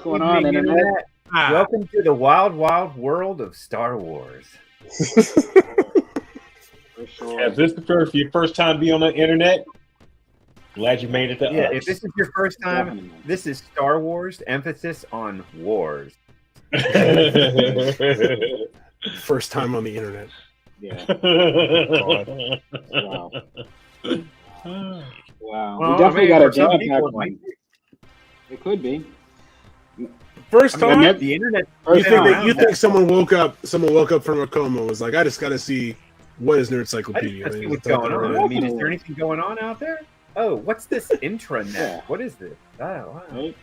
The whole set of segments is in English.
going on, Internet? Welcome to the wild, wild world of Star Wars. For sure. If this is your first time being on the internet, glad you made it to us. If this is your first time, this is Star Wars, emphasis on wars. First time on the internet. Yeah. God. Wow. Wow. Well, We definitely got a jam packed one. one. It could be. First time. The internet. You think someone woke up from a coma and was like, I just got to see what is Nerdcyclopedia. Let's see what's going on. I mean, is there anything going on out there? Oh, what's this intranet? Yeah. What is this? Oh, wow. Right?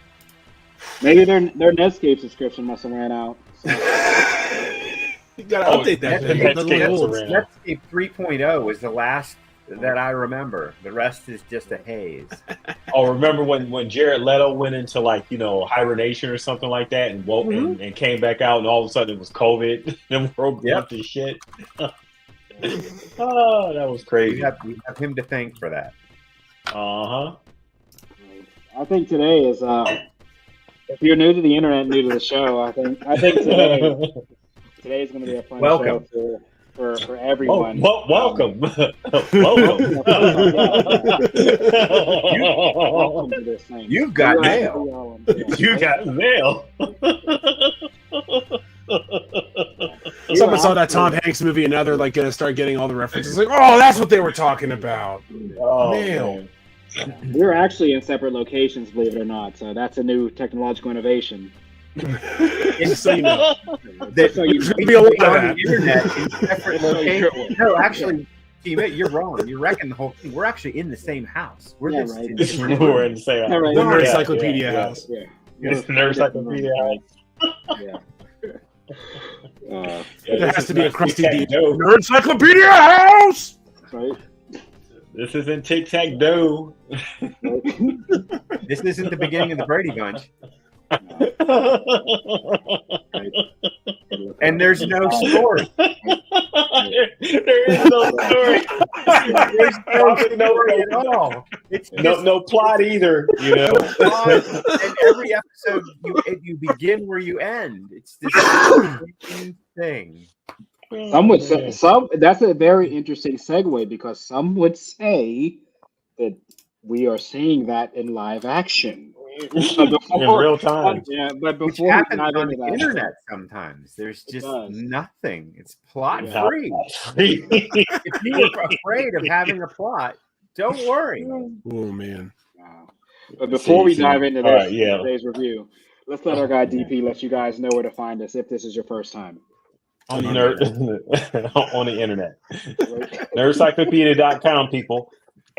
Maybe their Netscape subscription must have ran out. So. You gotta update that. Netscape 3.0 was the last that I remember. The rest is just a haze. Oh, remember when Jared Leto went into hibernation or something like that and woke and came back out and all of a sudden it was COVID and world jumped to shit. Oh, that was crazy. We have him to thank for that. Uh-huh. I think today is if you're new to the internet, new to the show, I think today is going to be a fun show for everyone. Welcome. Welcome. Welcome to this thing. You've got mail. You got mail. Someone saw that Tom Hanks movie and now they're like gonna start getting all the references. Like, oh, that's what they were talking about. Oh, mail. We're actually in separate locations, believe it or not. So that's a new technological innovation. So you know. So you be on the internet in separate locations. No, actually, teammate, you're wrong. You're wrecking the whole thing. We're actually in the same house. We're Yeah, just right. We're in the same house. Right. The Nerdcyclopedia house. Yeah. It's the Nerdcyclopedia house. Yeah. There has to be a crusty Tic Tac Dough. Nerdcyclopedia house. Right. This isn't Tic Tac Dough. This isn't the beginning of the Brady Bunch. And there's no story. There is no story. There's no story at all. It's just No plot either. and every episode you begin where you end. It's the same thing. Some would say that's a very interesting segue because some would say that we are seeing that in live action. In real time. Yeah, but Which before we happens dive on into the that, internet sometimes. There's just does. nothing. It's plot Yeah. free. If you were afraid of having a plot, don't worry. Oh man. Wow. But before we dive into this today's review, let's let our guy DP let you guys know where to find us if this is your first time. On the internet. Nerdcyclopedia.com, people.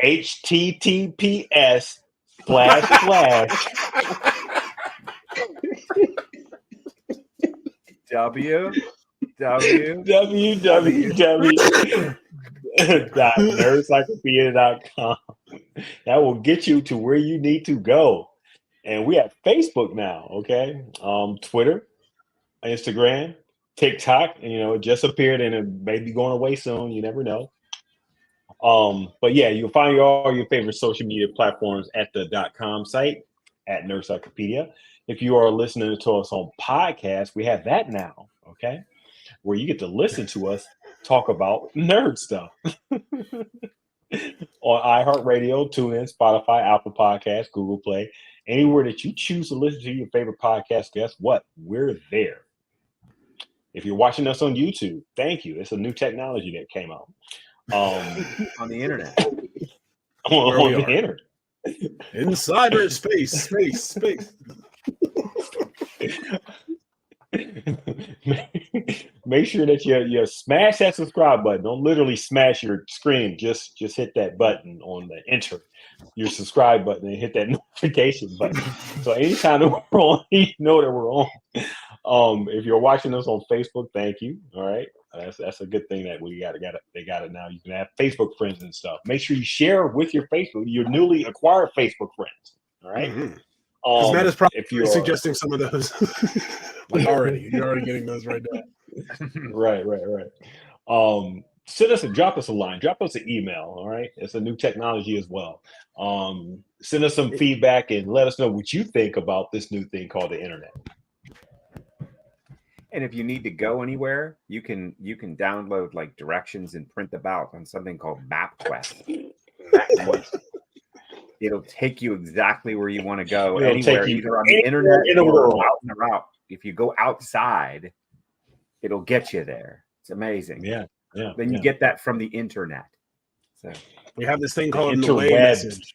HTTPS / www.nerdcyclopedia.com. That will get you to where you need to go. And we have Facebook now, okay? Twitter, Instagram, TikTok, and it just appeared and it may be going away soon. You never know. But yeah, you'll find all your favorite social media platforms at the .com site at Nerdcyclopedia. If you are listening to us on podcast, we have that now, okay? Where you get to listen to us talk about nerd stuff. On iHeartRadio, TuneIn, Spotify, Apple Podcasts, Google Play, anywhere that you choose to listen to your favorite podcast, guess what? We're there. If you're watching us on YouTube, thank you. It's a new technology that came out. On the internet. On the internet. In cyberspace, space. Make sure that you smash that subscribe button. Don't literally smash your screen. Just hit that button on the enter, your subscribe button, and hit that notification button. So anytime that we're on, you know that we're on. If you're watching us on Facebook, thank you. All right. That's a good thing that they got it now. You can have Facebook friends and stuff. Make sure you share with your newly acquired Facebook friends. All right. Mm-hmm. Matt is probably suggesting some of those. Already, you're already getting those right now. Right. Drop us a line, drop us an email. All right. It's a new technology as well. Send us some feedback and let us know what you think about this new thing called the internet. And if you need to go anywhere, you can download like directions and print them out on something called MapQuest. It'll take you exactly where you want to go, anywhere, either on the internet or out in the route. If you go outside, it'll get you there. It's amazing. Yeah. Then you get that from the internet. So we have this thing called an away message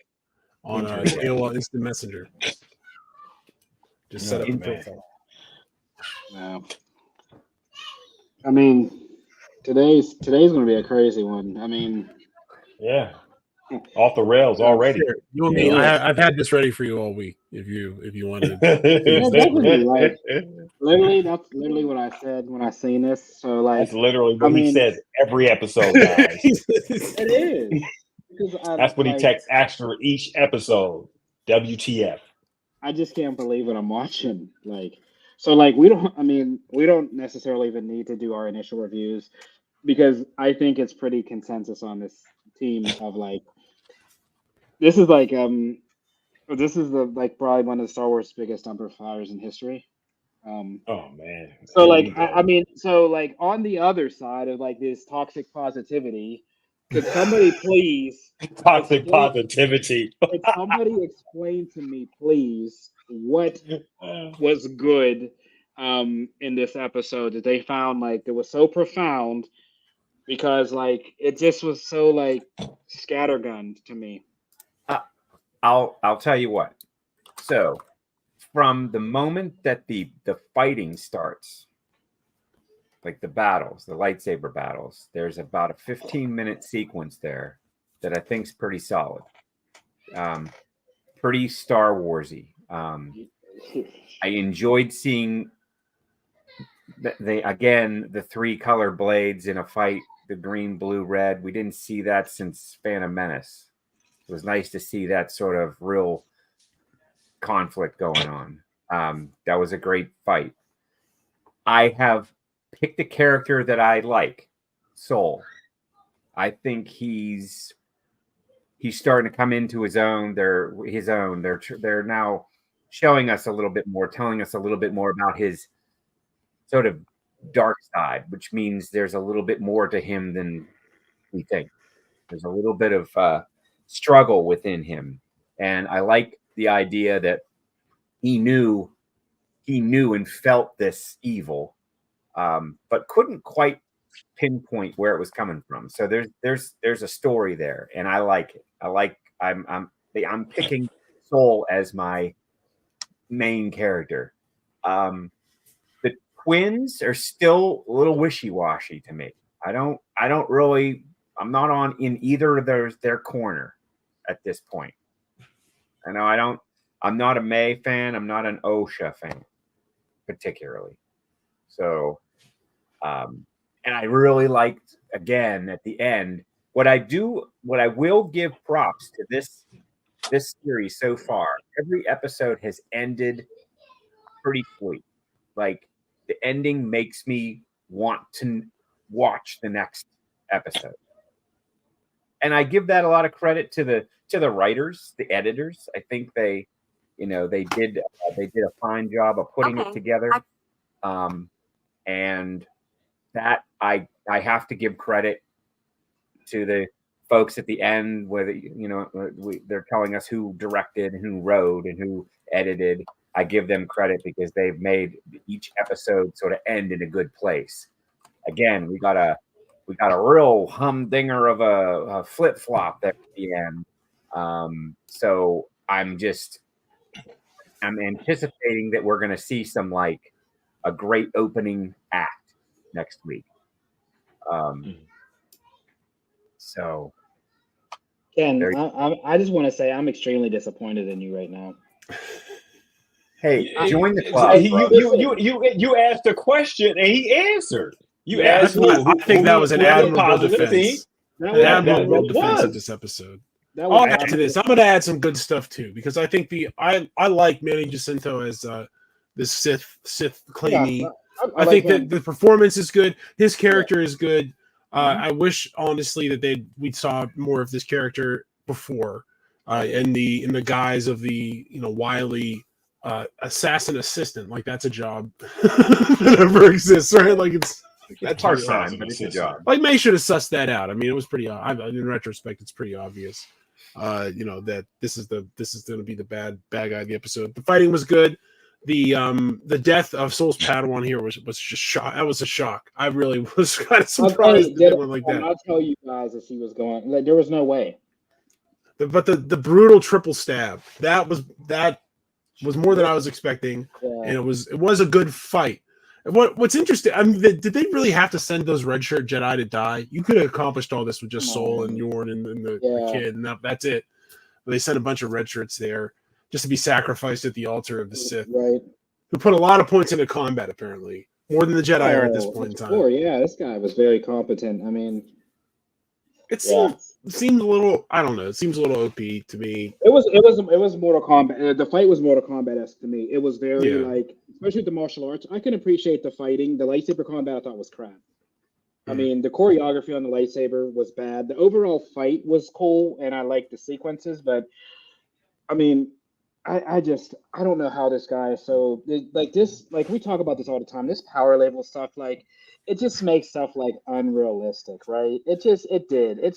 on AOL Instant Messenger. Just set up a profile. Yeah. I mean, today's going to be a crazy one. I mean, yeah, off the rails already. Sure. You and me, I've had this ready for you all week. If you wanted, like, literally, that's literally what I said when I seen this. So like, that's literally what he says every episode, guys. It is. That's what he texts after each episode. WTF? I just can't believe what I'm watching. So we don't necessarily even need to do our initial reviews, because I think it's pretty consensus on this team of this is probably one of the Star Wars biggest dumpster fires in history. Oh man. So on the other side of this toxic positivity, could somebody please positivity? Could somebody explain to me, please, what was good in this episode that they found that was so profound? Because it just was so scattergunned to me. I'll tell you what. So from the moment that the fighting starts, the battles, the lightsaber battles, there's about a 15-minute sequence there that I think's pretty solid. Pretty Star Warsy. I enjoyed seeing the three color blades in a fight, the green, blue, red. We didn't see that since Phantom Menace. It was nice to see that sort of real conflict going on. That was a great fight. I have picked a character that I like, Soul. I think he's starting to come into his own. They're now showing us a little bit more, telling us a little bit more about his sort of dark side, which means there's a little bit more to him than we think. There's a little bit of struggle within him, and I like the idea that he knew and felt this evil, but couldn't quite pinpoint where it was coming from. So there's a story there, and I like it. I'm picking Soul as my main character. The twins are still a little wishy-washy to me. I'm not on in either of their corner at this point. I'm not a May fan. I'm not an Osha fan, particularly. So, and I really liked, again, at the end, what I will give props to this series so far. Every episode has ended pretty sweet. The ending makes me want to watch the next episode. And I give that a lot of credit to the writers, the editors. I think they did a fine job of putting it together. And that I have to give credit to the folks at the end, where they're telling us who directed and who wrote and who edited. I give them credit because they've made each episode sort of end in a good place. Again, we got a real humdinger of a flip flop there at the end. So I'm anticipating that we're going to see some a great opening act next week. So, Ken, I just want to say I'm extremely disappointed in you right now. Hey, join the club. You asked a question and he answered. You asked. I think that was an admirable defense. An admirable defense of this episode. I'll add to this. I'm going to add some good stuff too, because I think I like Manny Jacinto as this Sith claiming. Yeah, I think that the performance is good. His character is good. I wish honestly that we saw more of this character before. in the guise of the wily assassin assistant. Like that's a job that never exists, right? Like that's part-time, but it's a job. Like May should have sussed that out. I mean, it was pretty. In retrospect, it's pretty obvious. That this is going to be the bad guy of the episode. The fighting was good. The death of Soul's Padawan here was just shock. That was a shock. I really was kind of surprised that it went like that. I'll tell you guys that she was going. Like, there was no way. But the brutal triple stab that was more than I was expecting, and it was a good fight. What's interesting? I mean, did they really have to send those red shirt Jedi to die? You could have accomplished all this with just Soul and Yorn and the kid, and that's it. But they sent a bunch of red shirts there just to be sacrificed at the altar of the Sith, right? Who put a lot of points into combat, apparently, more than the Jedi are at this point in time. Sure, yeah, this guy was very competent. I mean, it seemed a little. I don't know. It seems a little OP to me. It was Mortal Kombat. The fight was Mortal Kombat-esque to me. It was very especially the martial arts. I can appreciate the fighting. The lightsaber combat I thought was crap. I mean, the choreography on the lightsaber was bad. The overall fight was cool, and I liked the sequences. But I mean, I don't know how this guy is so like this. Like we talk about this all the time. This power level stuff, like. It just makes stuff like unrealistic, right? It's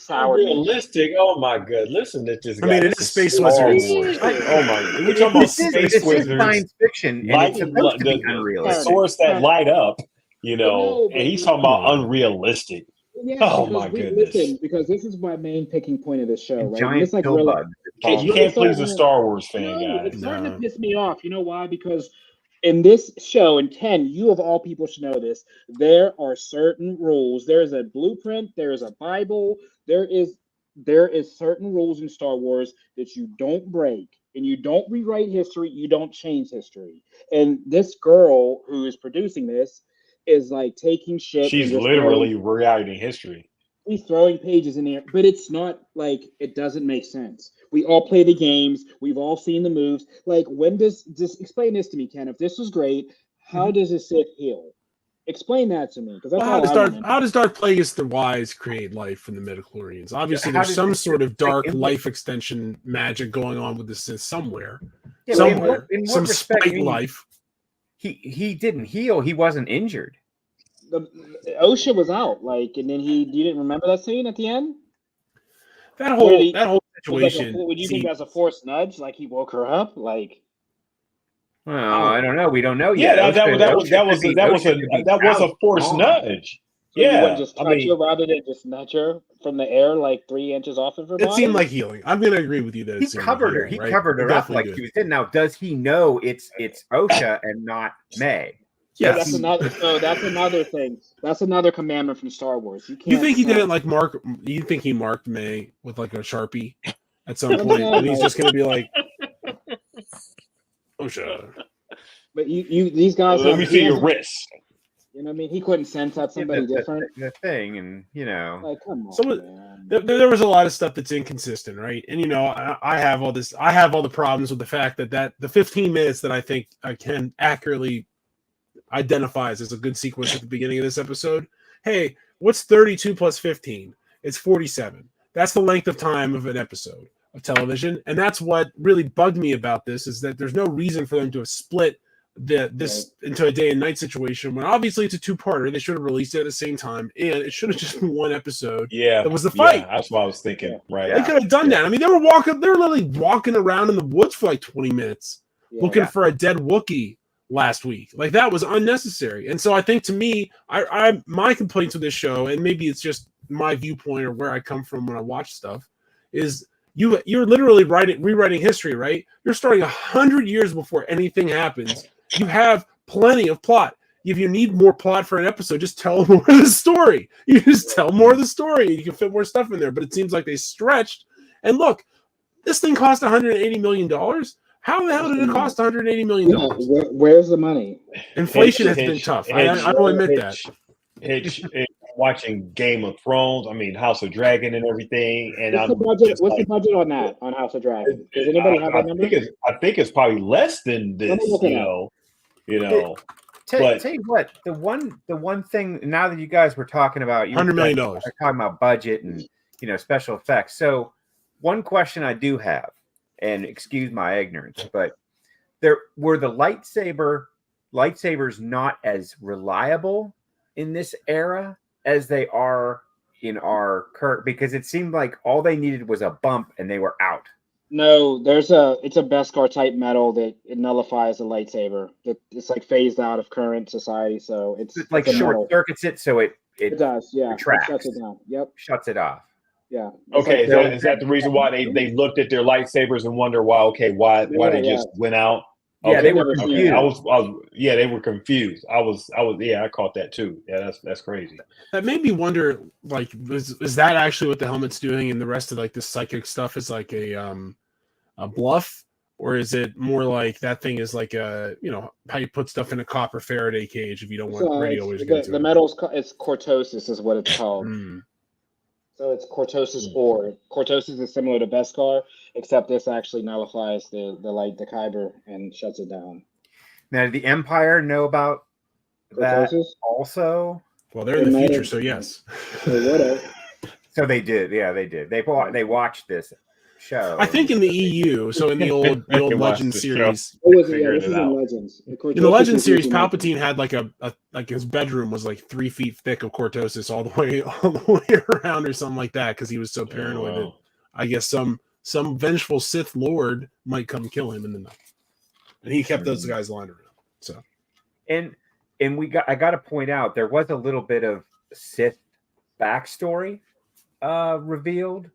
sour. Unrealistic? Oh my god! Listen to this guy. I mean, it is Space Wizards. Oh my! We're talking about Space Wizards. Science fiction, and it's supposed to be unrealistic. Swords that light up, and he's talking about unrealistic. Yeah, oh my goodness! Listen, because this is my main picking point of this show, right? Giant it's like you can't please a Star Wars fan, guys. It's starting to piss me off. You know why? Because in this show, and Ken, you of all people should know this, there are certain rules. There is a blueprint, there is a Bible, there is certain rules in Star Wars that you don't break, and you don't rewrite history, you don't change history. And this girl who is producing this is like taking shit. She's literally rewriting history. He's throwing pages in there, but it's not like it doesn't make sense. We all play the games. We've all seen the moves. Like, when does just explain this to me, Ken? If this was great, how does a Sith heal? Explain that to me, because how does Darth Plagueis the Wise create life from the midichlorians? Obviously, there's some sort of dark life extension magic going on with the Sith somewhere. Yeah, somewhere, in some what respect, spite life. He didn't heal. He wasn't injured. Osha was out, like, and then you didn't remember that scene at the end? That whole situation. Would you think that's a forced nudge? Like he woke her up? Like, well, I don't know. We don't know yet. Yeah, that was a forced nudge. So you wouldn't just touch her rather than just nudge her from the air, like 3 inches off of her body? It seemed like healing. I'm going to agree with you that he covered her. He covered her up like she was in. Now, does he know it's Osha and not May? Yes. That's another thing. That's another commandment from Star Wars. You think he didn't like mark? You think he marked May with like a Sharpie at some point, and he's just going to be like, "Osha." But these guys. Let me see your wrist. You know what I mean? He couldn't sense out somebody different. The thing, and like, come on, there was a lot of stuff that's inconsistent, right? And I have all this. I have all the problems with the fact that the 15 minutes that I think I can accurately identifies as a good sequence at the beginning of this episode. Hey, what's 32 plus 15? It's 47. That's the length of time of an episode of television, and that's what really bugged me about this, is that there's no reason for them to have split this into a day and night situation when obviously it's a two-parter. They should have released it at the same time, and it should have just been one episode. Yeah, that was the fight. Yeah, that's what I was thinking. Right, they could have done that. I mean, they were literally walking around in the woods for like 20 minutes looking for a dead Wookiee last week. Like, that was unnecessary. And so I think, to me, I my complaints with this show, and maybe it's just my viewpoint or where I come from when I watch stuff, is you're literally rewriting history, right? You're starting 100 years before anything happens. You have plenty of plot. If you need more plot for an episode, just tell more of the story. You just tell more of the story. You can fit more stuff in there. But it seems like they stretched. And look, this thing cost $180 million. How the hell did it cost $180 million? Where's the money? Inflation has been tough. I will admit that. Watching Game of Thrones, House of Dragon and everything. And what's the budget on that, on House of Dragon? Does anybody have that number? I think it's probably less than this. Tell you what, the one thing, now that you guys were talking about, $100 million. Talking about budget and special effects. So one question I do have and excuse my ignorance, but there were the lightsabers not as reliable in this era as they are in our current, because it seemed like all they needed was a bump and they were out. No, it's a Beskar type metal that it nullifies the lightsaber. It's like phased out of current society, so it's like a short metal. circuits it, so it does, yeah. retracts. It shuts it down. Yep. Shuts it off. Yeah. Okay, is that the reason why they looked at their lightsabers and wonder why they just went out? Yeah, okay. they were confused. I was they were confused. I caught that too. Yeah, that's crazy. That made me wonder, like, is that actually what the helmet's doing, and the rest of like the psychic stuff is like a bluff, or is it more like that thing is like a, you know, how you put stuff in a copper Faraday cage if you don't want radio waves to get into the it? metal's it's cortosis is what it's called. So it's cortosis ore. Cortosis is similar to Beskar, except this actually nullifies the kyber and shuts it down. Now, did the Empire know about that also? Well, they're in the future, so yes. So they did. Yeah, they did. They watched this show. I think in the EU, so in the old Legends series. This is in Legends. In the Legends series, Palpatine had like his bedroom was like 3 feet thick of cortosis all the way around or something like that, because he was so paranoid that I guess some vengeful Sith Lord might come kill him in the night, and he kept those guys lying around. So, and I got to point out, there was a little bit of Sith backstory revealed,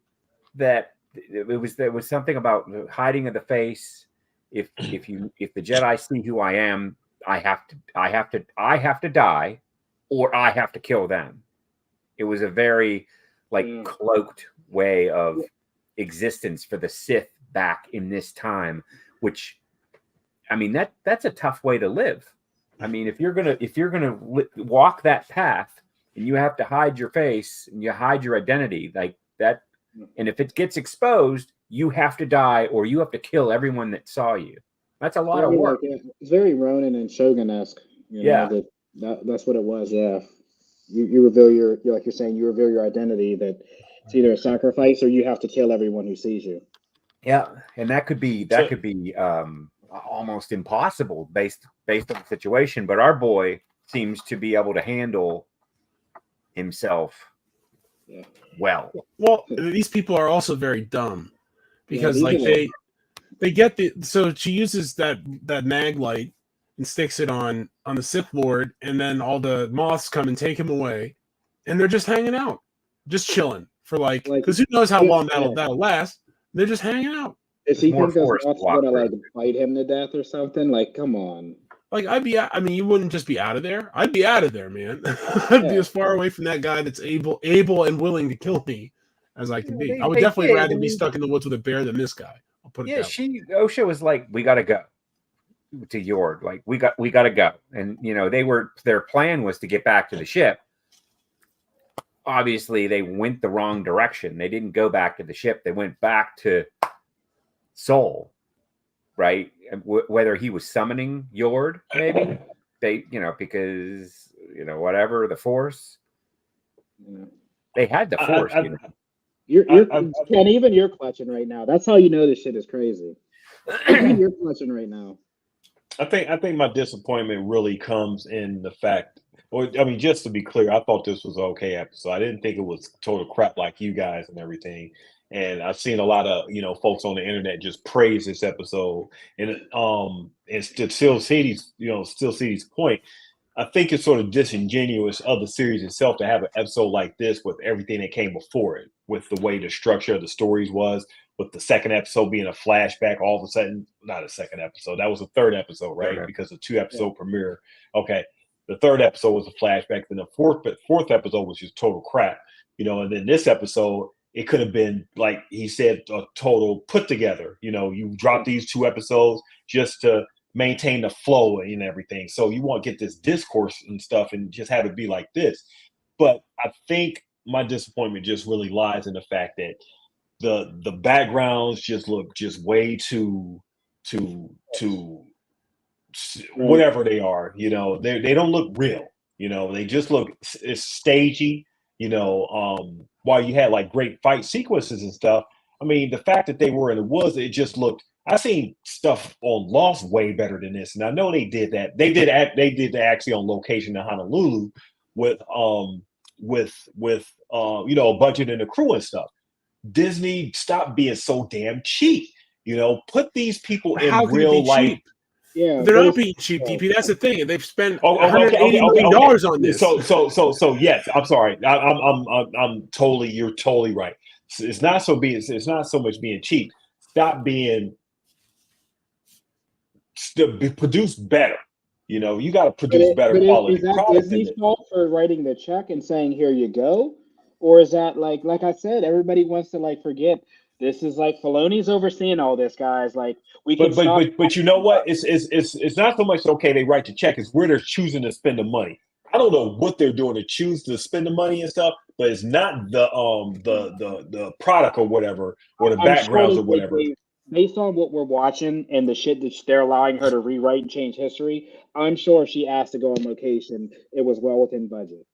that there was something about the hiding of the face. If the Jedi see who I am, I have to die, or I have to kill them. It was a very cloaked way of existence for the Sith back in this time, which, I mean, that's a tough way to live. I mean, if you're gonna walk that path and you have to hide your face and you hide your identity like that, and if it gets exposed, you have to die or you have to kill everyone that saw you. That's a lot of work. It's very Ronin and Shogun-esque. That's what it was. Yeah, you reveal your, like you're saying, you reveal your identity. That it's either a sacrifice or you have to kill everyone who sees you. Yeah, and that could be almost impossible based on the situation. But our boy seems to be able to handle himself well. Well, these people are also very dumb, because they get so she uses that mag light and sticks it on the Sith Lord, and then all the moths come and take him away, and they're just hanging out, just chilling for because who knows how long that'll last. They're just hanging out. Is he think those moths gonna bite him to death or something? Like, come on. Like, you wouldn't just be out of there. I'd be out of there, man. I'd be as far away from that guy that's able and willing to kill me as I can be. I would definitely rather be stuck in the woods with a bear than this guy. I'll put it that way. Osha was like, we gotta go to Yord. Like, we gotta go. And their plan was to get back to the ship. Obviously, they went the wrong direction. They didn't go back to the ship. They went back to Seoul, right? Whether he was summoning Yord, maybe because whatever, the Force. They had the Force. Ken, even you're clutching right now. That's how you know this shit is crazy. Even you're clutching right now. I think my disappointment really comes in the fact, just to be clear, I thought this was an okay episode. I didn't think it was total crap like you guys and everything. And I've seen a lot of folks on the internet just praise this episode, and still see these point. I think it's sort of disingenuous of the series itself to have an episode like this with everything that came before it, with the way the structure of the stories was, with the second episode being a flashback. All of a sudden, not a second episode, that was the third episode, right? Okay. Because the 2-episode premiere. Okay, the third episode was a flashback. Then the fourth episode was just total crap, and then this episode, it could have been, like he said, a total put together. You drop these 2 episodes just to maintain the flow and everything. So you won't get this discourse and stuff and just have it be like this. But I think my disappointment just really lies in the fact that the backgrounds just look just way too whatever they are. They don't look real. They just look, it's stagey. While you had like great fight sequences and stuff, I mean, the fact that they were in the woods, it just looked. I seen stuff on Lost way better than this, and I know they did that. They did that actually on location in Honolulu with a budget and a crew and stuff. Disney, stop being so damn cheap. Put these people in real life. Cheap? Yeah, they're not being cheap, DP. That's the thing. They've spent $180 million on this. So yes, I'm sorry. You're totally right. It's not so much being cheap. Stop being. Produce better. You got to produce better quality. Is that Disney's fault for writing the check and saying, "Here you go," or is that like I said, everybody wants to forget this is Filoni's overseeing all this, guys. We can. But you know what? It's not so much okay they write the check. It's where they're choosing to spend the money. I don't know what they're doing to choose to spend the money and stuff, but it's not the product or whatever or the backgrounds or whatever. Based on what we're watching and the shit that they're allowing her to rewrite and change history, I'm sure if she asked to go on location, it was well within budget.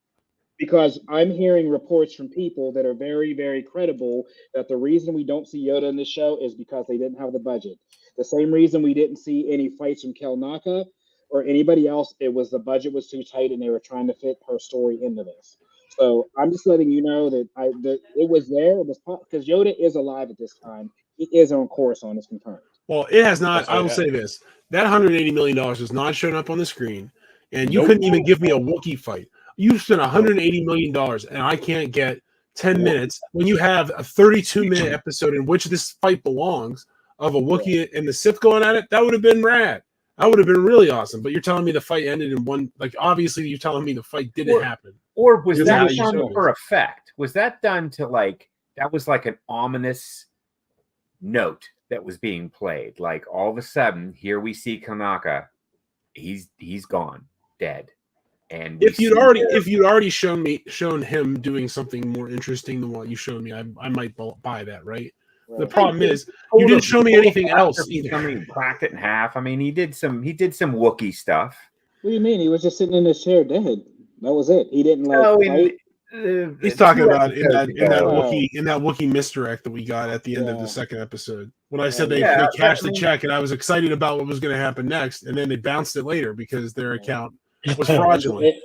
Because I'm hearing reports from people that are very, very credible that the reason we don't see Yoda in this show is because they didn't have the budget. The same reason we didn't see any fights from Kelnaka or anybody else, it was the budget was too tight and they were trying to fit her story into this. So I'm just letting you know that it was there. It was because Yoda is alive at this time. He is on course on, is confirmed. Well, it has not. I will say this: that $180 million has not shown up on the screen, and you couldn't even give me a Wookiee fight. You spent $180 million, and I can't get 10 minutes when you have a 32-minute episode in which this fight belongs of a Wookiee and the Sith going at it. That would have been rad. That would have been really awesome. But you're telling me the fight ended in one. Obviously, you're telling me the fight didn't happen. Or was that done for effect? Was that done to that was an ominous note that was being played? All of a sudden, here we see Kanaka. He's gone, dead. And if you'd already shown him doing something more interesting than what you showed me, I might buy that, right? The problem is you didn't show me anything else either. I mean, cracked it in half. I mean, he did some Wookiee stuff. What do you mean? He was just sitting in his chair dead. That was it. He didn't fight. He's talking about in that Wookiee misdirect that we got at the end of the second episode. When I said they cashed the check and I was excited about what was going to happen next, and then they bounced it later because their account was fraudulent.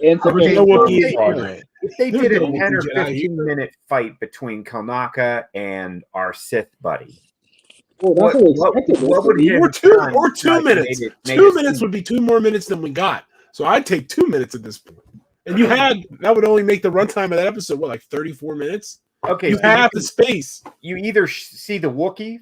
If they did a 10 or 15-minute fight between Kanaka and our Sith buddy, what would he or 2 minutes? 2 minutes would be 2 more minutes than we got. So I'd take 2 minutes at this point. And that would only make the runtime of that episode 34 minutes. Okay, you have the space. You either see the Wookiee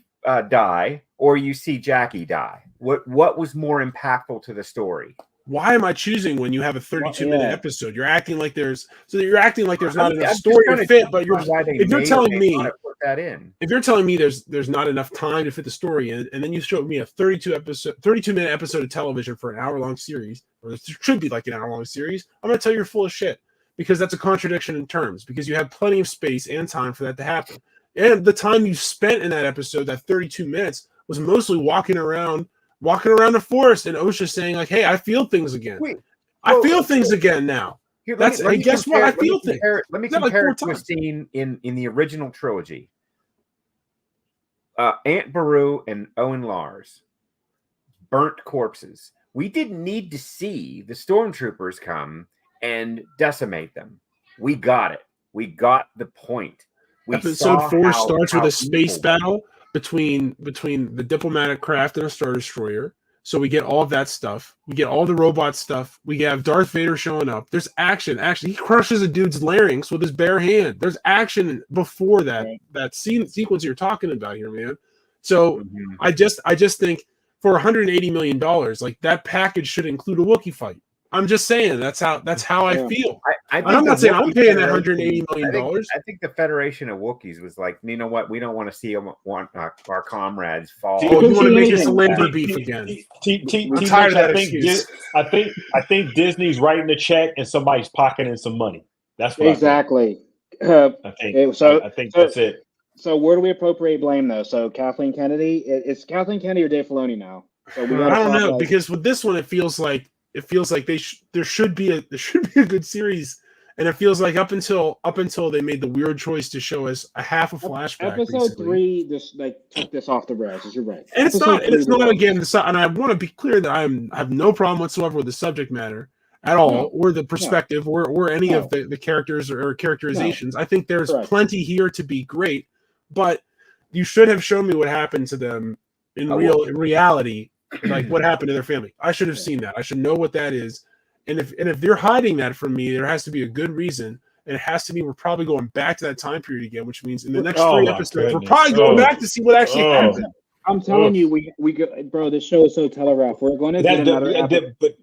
die or you see Jackie die. What was more impactful to the story? Why am I choosing when you have a 32-minute episode? You're acting like there's not enough story to fit. But if you're telling me there's not enough time to fit the story in, and then you showed me a 32-minute episode of television for an hour-long series, or it should be an hour-long series, I'm going to tell you you're full of shit because that's a contradiction in terms. Because you have plenty of space and time for that to happen, and the time you spent in that episode, that 32 minutes, was mostly walking around the forest, and Osha saying "Hey, I feel things again. I feel things again now." Guess what? I feel things. Let me compare it to a scene in the original trilogy. Aunt Beru and Owen Lars, burnt corpses. We didn't need to see the stormtroopers come and decimate them. We got it. We got the point. Episode 4 starts with a space battle between the diplomatic craft and a Star Destroyer. So we get all of that stuff. We get all the robot stuff. We have Darth Vader showing up. There's action. Actually, he crushes a dude's larynx with his bare hand. There's action before that sequence you're talking about here, man. So I just think for $180 million, that package should include a Wookiee fight. I'm just saying that's how I feel. I'm not saying I'm paying that $180 million. I think the Federation of Wookiees was like, you know what? We don't want to see our comrades fall. You want to make this a labor beef again? I'm tired of that excuse. I think Disney's writing the check and somebody's pocketing some money. That's what exactly. I think that's it. So where do we appropriate blame though? So Kathleen Kennedy, it's Kathleen Kennedy or Dave Filoni now. So I don't know because with this one it feels like there should be a good series And it feels like up until they made the weird choice to show us a half a flashback. Episode basically. 3 just like took this off the rails. You're right. And it's not again. The And I want to be clear that I have no problem whatsoever with the subject matter at all, or the perspective, or any of the characters or characterizations. I think there's plenty here to be great, but you should have shown me what happened to them in reality, like what happened to their family. I should have seen that. I should know what that is. And if they're hiding that from me, there has to be a good reason. And it has to be we're probably going back to that time period again, which means in the next 3 episodes, we're probably going back to see what actually happened. I'm telling you, we go, bro. This show is so telegraphed. We're going to get another. But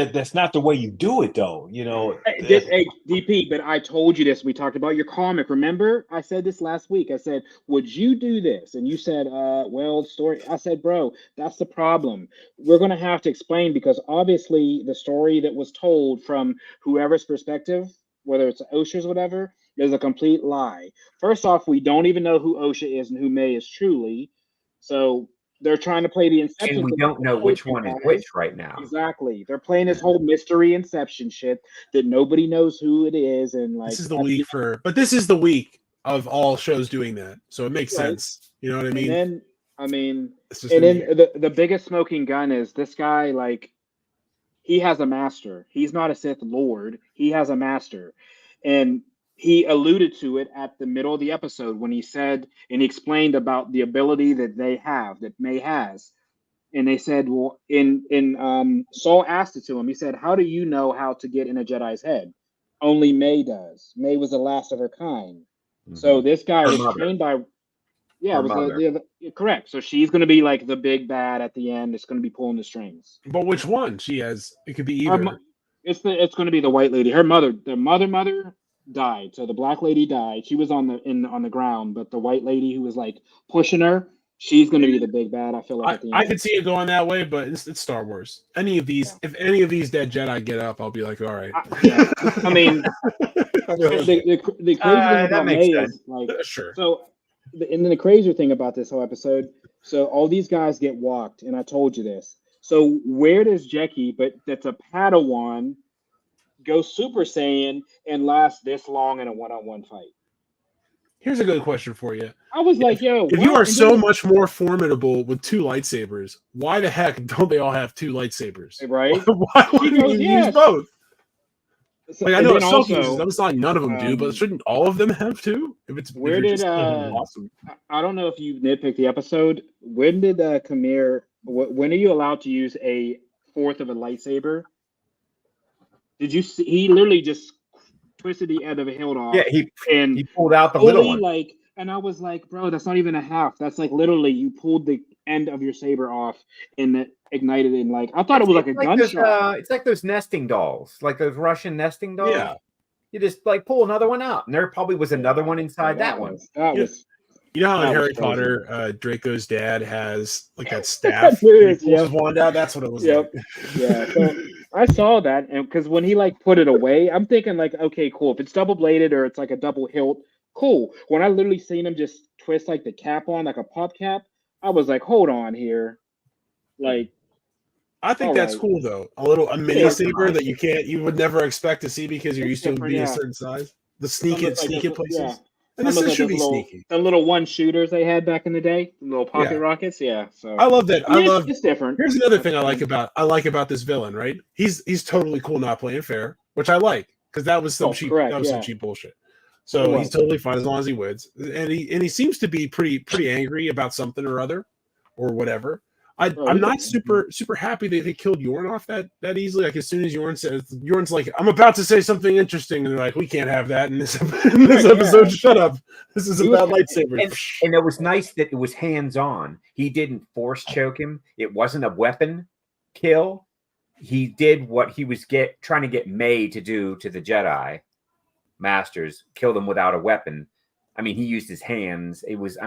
that's not the way you do it, though. You know, hey, DP. But I told you this. We talked about your comic. Remember, I said this last week. I said, "Would you do this?" And you said, "Well, story." I said, "Bro, that's the problem. We're going to have to explain because obviously the story that was told from whoever's perspective, whether it's OSHA's or whatever, is a complete lie. First off, we don't even know who OSHA is and who May is truly. So." They're trying to play the Inception. And we don't know which one is which right now. Exactly. They're playing this whole mystery Inception shit that nobody knows who it is. And like, this is the week this is the week of all shows doing that. So it makes sense. You know what I mean? And then, the biggest smoking gun is this guy, like, he has a master. He's not a Sith Lord. He has a master. And he alluded to it at the middle of the episode when he said, and he explained about the ability that they have, that May has. And they said, well, Saul asked it to him. He said, how do you know how to get in a Jedi's head? Only May does. May was the last of her kind. Mm-hmm. So this guy was trained by, correct. So she's going to be like the big bad at the end. It's going to be pulling the strings. But which one? She has, it could be either. It's going to be the white lady. Her mother, the mother died. So the black lady died. She was on the ground, but the white lady who was like pushing her, she's going to be the big bad. I feel like at the end. I could see it going that way, but it's Star Wars. If any of these dead Jedi get up, I'll be like, all right. I mean, the crazy thing about May is like, sure. So, and then the crazier thing about this whole episode, so all these guys get walked, and I told you this. So where does Jeki, but that's a Padawan, go Super Saiyan and last this long in a one-on-one fight? Here's a good question for you. I was like, if you are so much more formidable with 2 lightsabers, why the heck don't they all have 2 lightsabers? Right? Why wouldn't you use both? So, like, I know it's not none of them do, but shouldn't all of them have 2? If it's awesome. I don't know if you nitpicked the episode. When did Khmer? When are you allowed to use a fourth of a lightsaber? Did you see? He literally just twisted the end of a hilt off. Yeah, he pulled out the little one. Like, and I was like, bro, that's not even a half. That's like literally you pulled the end of your saber off and it ignited it. And like, I thought it was like a gunshot. It's like those nesting dolls, like those Russian nesting dolls. Yeah, you just like pull another one out, and there probably was another one inside that one. You know how in Harry Potter, Draco's dad has like that staff. He pulls his wand out. That's what it was like. Yeah. So I saw that, and because when he like put it away, I'm thinking like, okay, cool. If it's double bladed or it's like a double hilt, cool. When I literally seen him just twist like the cap on, like a pop cap, I was like, hold on here, like. I think that's cool though. A mini saber that you would never expect to see because you're used to it being a certain size. The sneak it places. Yeah. And this should be sneaky. The little 1 shooters they had back in the day, the little pocket rockets. Yeah. So I love that. It's different. Here's another thing I like about this villain, right? He's totally cool not playing fair, which I like because that was some cheap some cheap bullshit. So he's totally fine as long as he wins. And he seems to be pretty angry about something or other or whatever. I'm not super happy that they killed Yorn off that easily. Like as soon as Yorn's like, I'm about to say something interesting, and they're like, we can't have that in this episode. Shut up. This is about lightsabers. And it was nice that it was hands-on. He didn't force choke him. It wasn't a weapon kill. He did what he was trying to get May to do to the Jedi Masters, kill them without a weapon. I mean, he used his hands. It was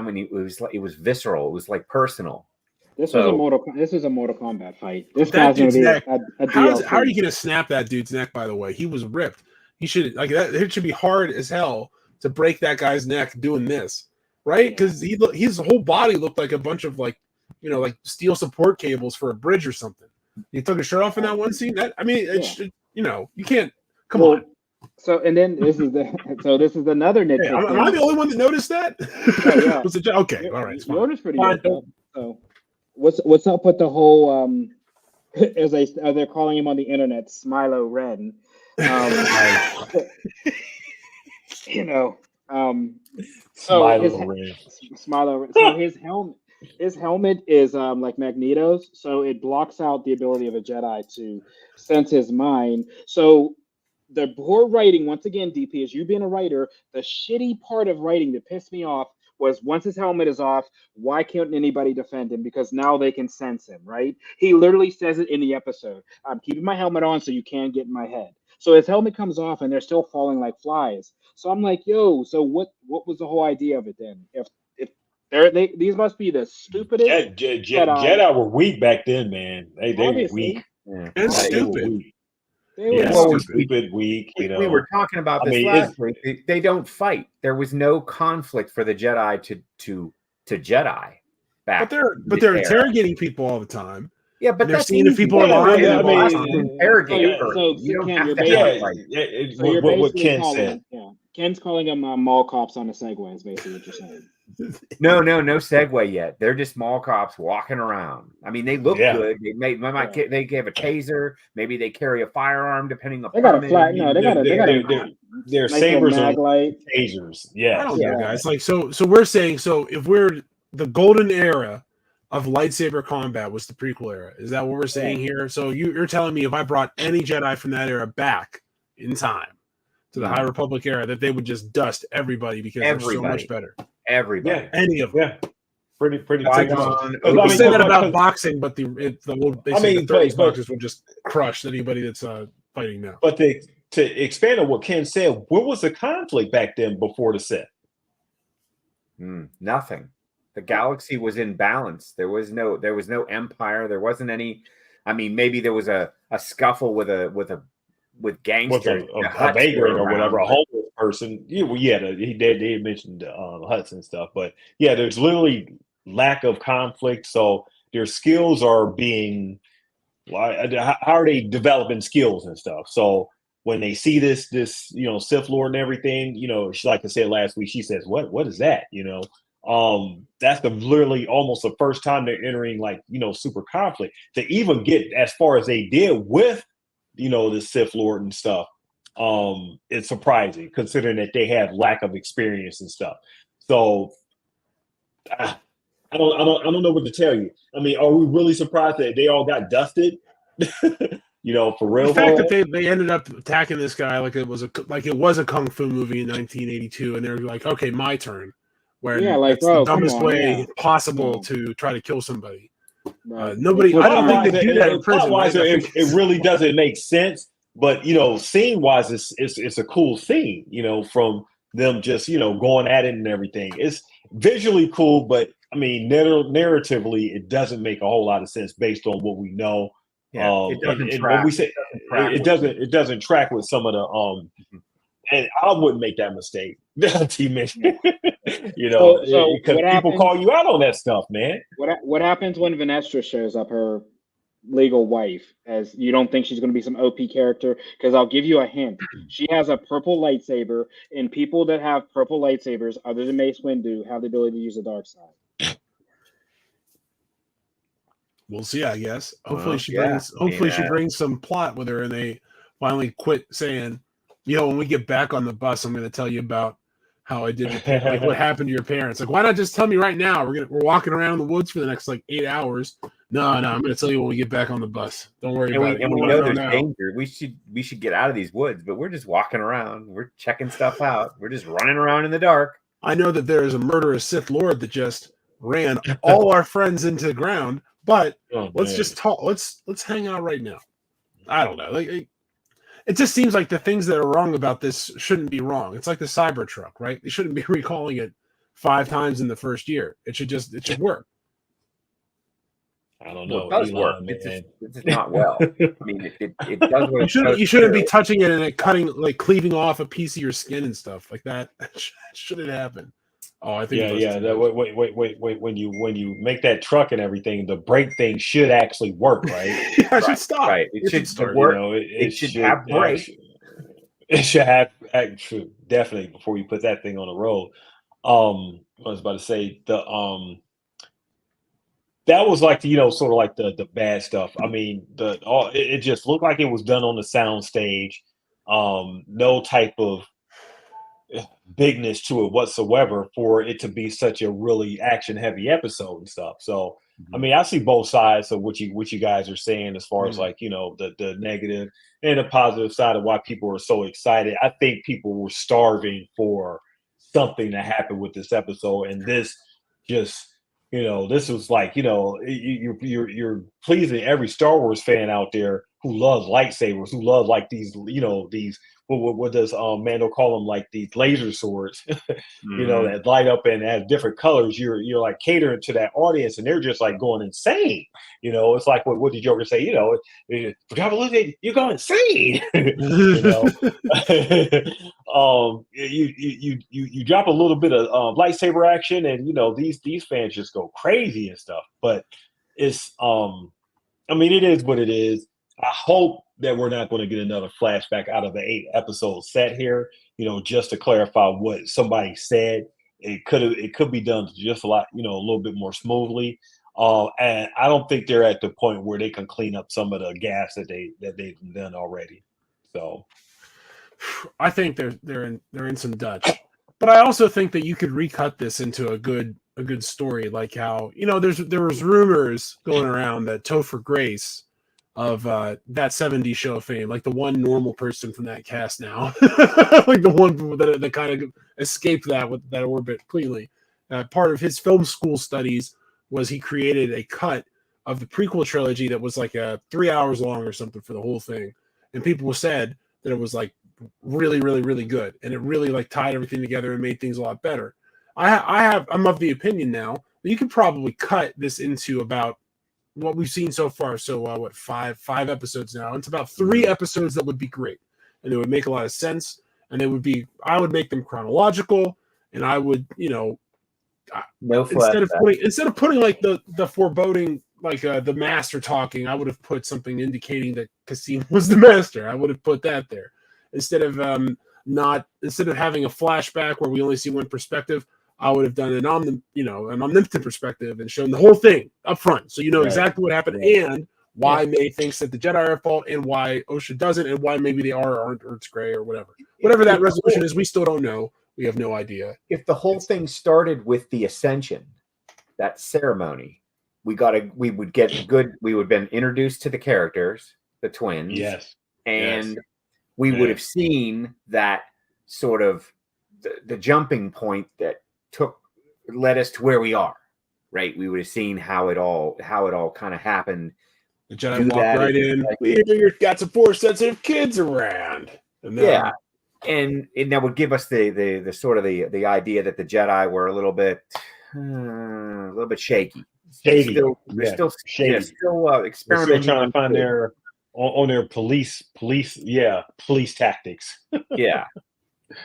visceral. It was like personal. This is a Mortal Kombat fight. This guy's gonna be a how are you gonna snap that dude's neck? By the way, he was ripped. He should like that. It should be hard as hell to break that guy's neck doing this, right? Because his whole body looked like a bunch of like steel support cables for a bridge or something. He took his shirt off in that one scene. You can't. Come on. So and then this is another nitpick. Hey, am I the only one that noticed that? Oh, yeah. Okay, all right. Yours is pretty good. So what's up with the whole as they're calling him on the internet, Smilo Ren? You know, so Smilo. So his helmet is like Magneto's, so it blocks out the ability of a Jedi to sense his mind. So the poor writing, once again, DP, as you being a writer, the shitty part of writing that pissed me off was once his helmet is off, why can't anybody defend him? Because now they can sense him, right? He literally says it in the episode. I'm keeping my helmet on so you can't get in my head. So his helmet comes off and they're still falling like flies. So I'm like, yo, so what was the whole idea of it then? If these must be the stupidest Jedi were weak back then, man. They were weak. Yeah. And stupid. They were stupid, weak. You know, we were talking about this last week. They don't fight. There was no conflict for the Jedi to Jedi back. But they're interrogating people all the time. Yeah, but they're seeing if people are lying. Interrogate. What Ken said. Ken's calling them mall cops on a Segway. Is basically what you're saying. No Segway yet. They're just mall cops walking around. I mean, they look good. They have a taser. Maybe they carry a firearm, depending on. They got a flag. No, they got their sabers and tasers. Yeah, I don't know, guys. Like so we're saying if we're the golden era of lightsaber combat was the prequel era. Is that what we're saying here? So you're telling me if I brought any Jedi from that era back in time to the High Republic era, that they would just dust everybody because they're so much better. Everybody, any of them. Yeah, pretty. We say that about boxing, but the 30s boxers will just crush anybody that's fighting now. But to expand on what Ken said, what was the conflict back then before the set? Nothing. The galaxy was in balance. There was no empire. There wasn't any. I mean, maybe there was a scuffle with gangsters, a vagrant or whatever, a homeless person. They mentioned huts and stuff, but yeah, there's literally lack of conflict. So their skills are being. How are they developing skills and stuff? So when they see this Sith Lord and everything, like I said last week, she says, "What is that?" That's literally almost the first time they're entering super conflict. To even get as far as they did with the Sith Lord and stuff, it's surprising considering that they have lack of experience and stuff. So I don't know what to tell you. I mean, are we really surprised that they all got dusted? For real. The fact that they ended up attacking this guy like it was a kung fu movie in 1982, and they're like, okay, my turn. Where it's the dumbest way possible to try to kill somebody. Nobody. I don't think they do that in prison. It really doesn't make sense. But scene wise, it's a cool scene. From them just going at it and everything. It's visually cool, but I mean, narratively, it doesn't make a whole lot of sense based on what we know. Yeah, it doesn't track. What we say, it doesn't track with some of the and I wouldn't make that mistake. Because people call you out on that stuff, man. What happens when Vanestra shows up, her legal wife, as you don't think she's going to be some OP character? Because I'll give you a hint. She has a purple lightsaber, and people that have purple lightsabers, other than Mace Windu, have the ability to use the dark side. We'll see, I guess. Hopefully she brings some plot with her, and they finally quit saying, when we get back on the bus, I'm going to tell you about how I did what happened to your parents. Like, why not just tell me right now? We're walking around the woods for the next 8 hours. No, I'm going to tell you when we get back on the bus. Don't worry about it. And we know there's danger. We should get out of these woods, but we're just walking around. We're checking stuff out. We're just running around in the dark. I know that there is a murderous Sith Lord that just ran all our friends into the ground, but let's just talk. Let's hang out right now. I don't know. It just seems like the things that are wrong about this shouldn't be wrong. It's like the Cybertruck, right? They shouldn't be recalling it 5 times in the first year. It should work. I don't know. It does work. It's not well. I mean, it does what you shouldn't be touching it and it cutting, cleaving off a piece of your skin and stuff like that. Shouldn't happen. Oh, I think wait. When you make that truck and everything, the brake thing should actually work, right? It should stop. Right. It should work. It should have brakes. It should have definitely before you put that thing on the road. I was about to say that was like sort of like the bad stuff. I mean, it just looked like it was done on the sound stage. No type of bigness to it whatsoever for it to be such a really action heavy episode and stuff. So I mean, I see both sides of what you guys are saying as far as like the negative and the positive side of why people were so excited. I think people were starving for something to happen with this episode, and this just this was like you're pleasing every Star Wars fan out there who loves lightsabers, who love like these what does Mando call them, like these laser swords, that light up and have different colors. You're like catering to that audience, and they're just like going insane. It's like what did Joker say? You're going insane. You drop a little bit of lightsaber action, and these fans just go crazy and stuff. But it's I mean, it is what it is. I hope that we're not going to get another flashback out of the 8-episode set here. Just to clarify what somebody said, it could be done just a little bit more smoothly. And I don't think they're at the point where they can clean up some of the gaps that they've done already. So, I think they're in some Dutch, but I also think that you could recut this into a good story, like how there was rumors going around that Topher Grace of that 70s show of fame, like the one normal person from that cast now, like the one that kind of escaped that orbit cleanly. Part of his film school studies was he created a cut of the prequel trilogy that was like 3 hours long or something for the whole thing, and people said that it was like really, really, really good, and it really like tied everything together and made things a lot better. I'm of the opinion now that you could probably cut this into about what we've seen so far. So five episodes now. It's about 3 episodes that would be great, and it would make a lot of sense. And I would make them chronological, and I would, instead of putting like the foreboding, like the master talking, I would have put something indicating that Cassine was the master. I would have put that there instead of having a flashback where we only see one perspective. I would have done an omnipotent perspective and shown the whole thing up front, so exactly what happened and why May thinks that the Jedi are at fault, and why Osha doesn't, and why maybe they are or aren't Earth's Grey or whatever that resolution is. We still don't know. We have no idea. If the whole thing started with the Ascension, that ceremony, we would have been introduced to the characters, the twins, and we would have seen that sort of the jumping point that led us to where we are, right? We would have seen how it all kind of happened. The Jedi walked right in. You've got some Force sensitive kids around, and and that would give us the sort of the idea that the Jedi were a little bit shaky. They're still shady. Still experimenting, still trying to find their police tactics. Yeah.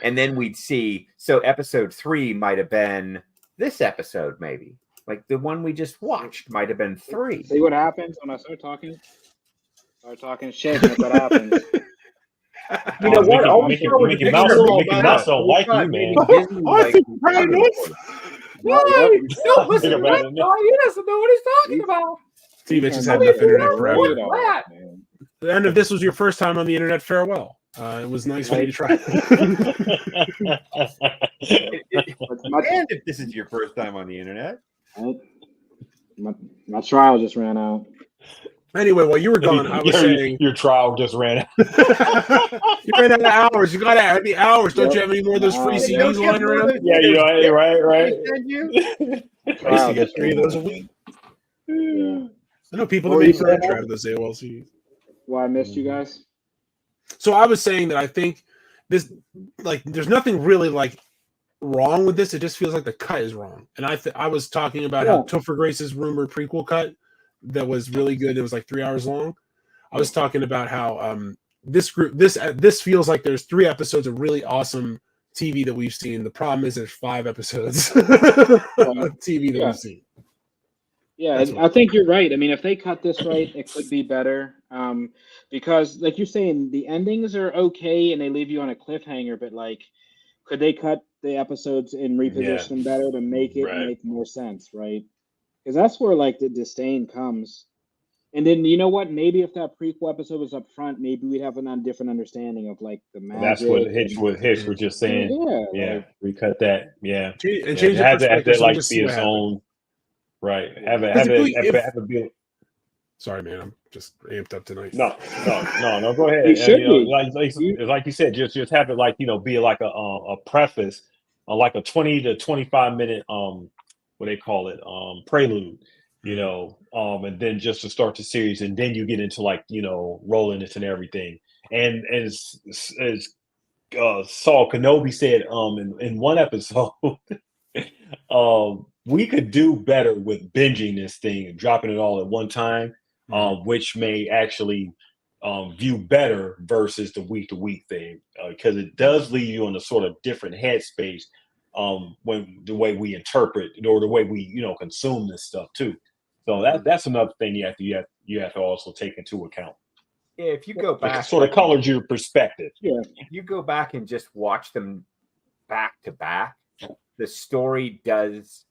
And then we'd see, so episode 3 might have been this episode, maybe. Like the one we just watched might have been 3. See what happens when I start talking? Shit, that's what happens. You know what? Mickey Mouse don't like you, man. I think Why? No, listen, he doesn't know what he's talking about. See, Mitch has had enough internet forever. And if this was your first time on the internet, farewell. It was nice for you to try. And if this is your first time on the internet, my trial just ran out. Anyway, while you were gone, I was saying your trial just ran out. You ran out of hours. You got to have the hours. Don't you have any more of those free CDs lying around? Yeah, right. I used to get 3 of those a week. Yeah. I know people that make furniture out of those AOL CDs. Well, I missed you guys. So I was saying that I think this, like, there's nothing really like wrong with this. It just feels like the cut is wrong. And I was talking about how Topher Grace's rumored prequel cut that was really good. It was like 3 hours long. I was talking about how this feels like there's 3 episodes of really awesome TV that we've seen. The problem is there's 5 episodes of TV that we've seen. Yeah, I think you're right. I mean, if they cut this right, it could be better. Because like you're saying, the endings are okay and they leave you on a cliffhanger, but like, could they cut the episodes and Yeah, reposition them better to make it right. make more sense, right? Because that's where like the disdain comes. And then you know what? Maybe if that prequel episode was up front, maybe we'd have a different understanding of like the And that's what magic Hitch and was just saying. yeah, Yeah, like recut that. Yeah, and yeah. change the Have perspective to so we like just be see what its happened. own. Right. Yeah. Have a be. Sorry, man. I'm just amped up tonight. No. Go ahead. It should be. Like you said, just have it like be like a preface, like a 20 to 25 minute what they call it prelude, and then just to start the series, and then you get into like rolling it and everything. And as Saul Kenobi said in one episode, we could do better with binging this thing and dropping it all at one time, which may actually view better versus the week to week thing, because it does leave you in a sort of different headspace when the way we interpret or the way we consume this stuff too. So that's another thing you have to also take into account. Yeah, if you go back, it sort of colors your perspective. Yeah, if you go back and just watch them back to back, the story does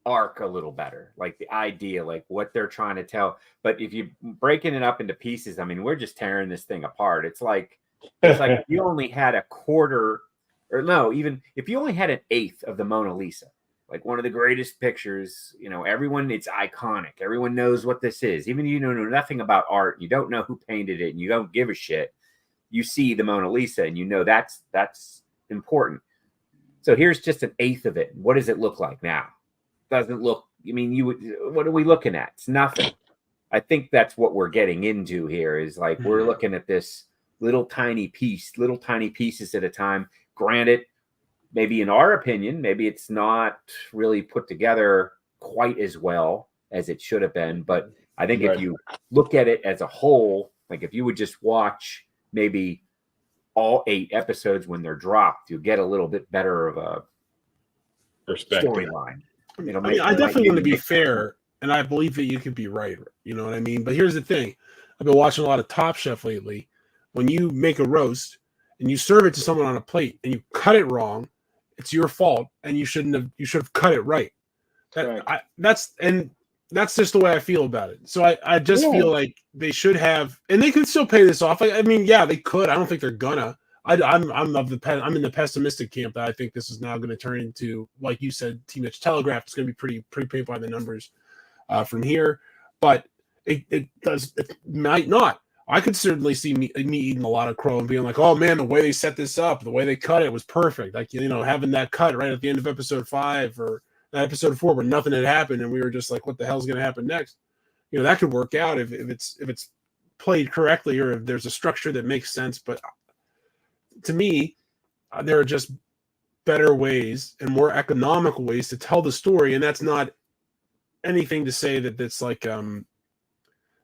arc a little better, like the idea, like what they're trying to tell. But if you breaking it up into pieces, I mean, we're just tearing this thing apart. It's like if you only had a quarter, or no, even if you only had an eighth of the Mona Lisa, like one of the greatest pictures, everyone, it's iconic. Everyone knows what this is. Even if you know nothing about art, you don't know who painted it, and you don't give a shit. You see the Mona Lisa, and that's important. So here's just an eighth of it. What does it look like now? Doesn't look. I mean, what are we looking at? It's nothing. I think that's what we're getting into here. Is like we're looking at this little tiny pieces at a time. Granted, maybe in our opinion, maybe it's not really put together quite as well as it should have been. But I think if you look at it as a whole, like if you would just watch maybe all 8 episodes when they're dropped, you get a little bit better of a perspective storyline. I definitely want to be fair, and I believe that you could be right. You know what I mean? But here's the thing. I've been watching a lot of Top Chef lately. When you make a roast and you serve it to someone on a plate and you cut it wrong, it's your fault, and you should have cut it right. That's just the way I feel about it. So I just feel like they should have, and they can still pay this off. I mean, yeah, they could. I don't think they're gonna. I'm in the pessimistic camp that I think this is now going to turn into, like you said, Too Much Telegraph. It's going to be pretty paint by the numbers from here, but it might not. I could certainly see me eating a lot of crow and being like, oh man, the way they set this up, the way they cut it was perfect. Like, having that cut right at the end of episode 5 or episode 4 where nothing had happened and we were just like, what the hell's going to happen next? That could work out if it's played correctly, or if there's a structure that makes sense. But to me, there are just better ways and more economical ways to tell the story, and that's not anything to say that it's like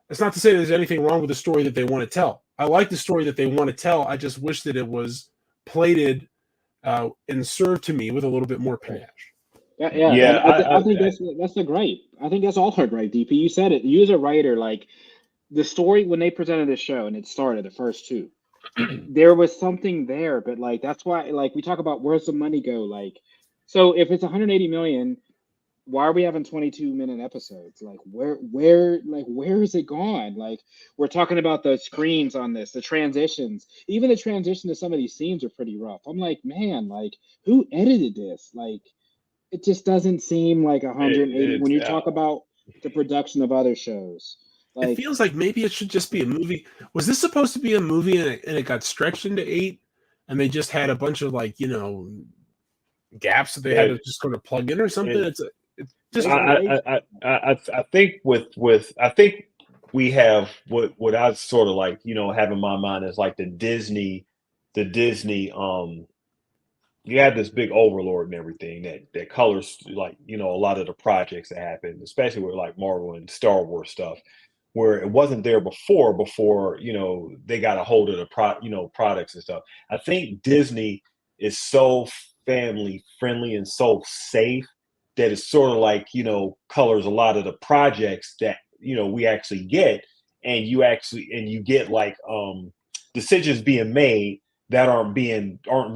it's not to say there's anything wrong with the story that they want to tell. I like the story that they want to tell. I just wish that it was plated and served to me with a little bit more panache. I think that's the gripe. I think that's all her gripe, DP. You said it. You as a writer, like the story when they presented this show and it started the first 2, there was something there, but like that's why, like we talk about where's the money go. Like, so if it's 180 million, why are we having 22-minute episodes? Like where is it gone? Like we're talking about the screens on this, the transitions, even the transition to some of these scenes are pretty rough. I'm like, man, like who edited this? Like it just doesn't seem like 180 when you talk about the production of other shows. Like, it feels like maybe it should just be a movie. Was this supposed to be a movie and it got stretched into 8 and they just had a bunch of gaps that they had to just sort of plug in or something? It's just I think I think we have what I sort of like, have in my mind is like the Disney you have this big overlord and everything that colors like, a lot of the projects that happen, especially with like Marvel and Star Wars stuff, where it wasn't there before, they got a hold of the products and stuff. I think Disney is so family friendly and so safe that is sort of like, colors a lot of the projects that, we actually get, and you get like decisions being made that aren't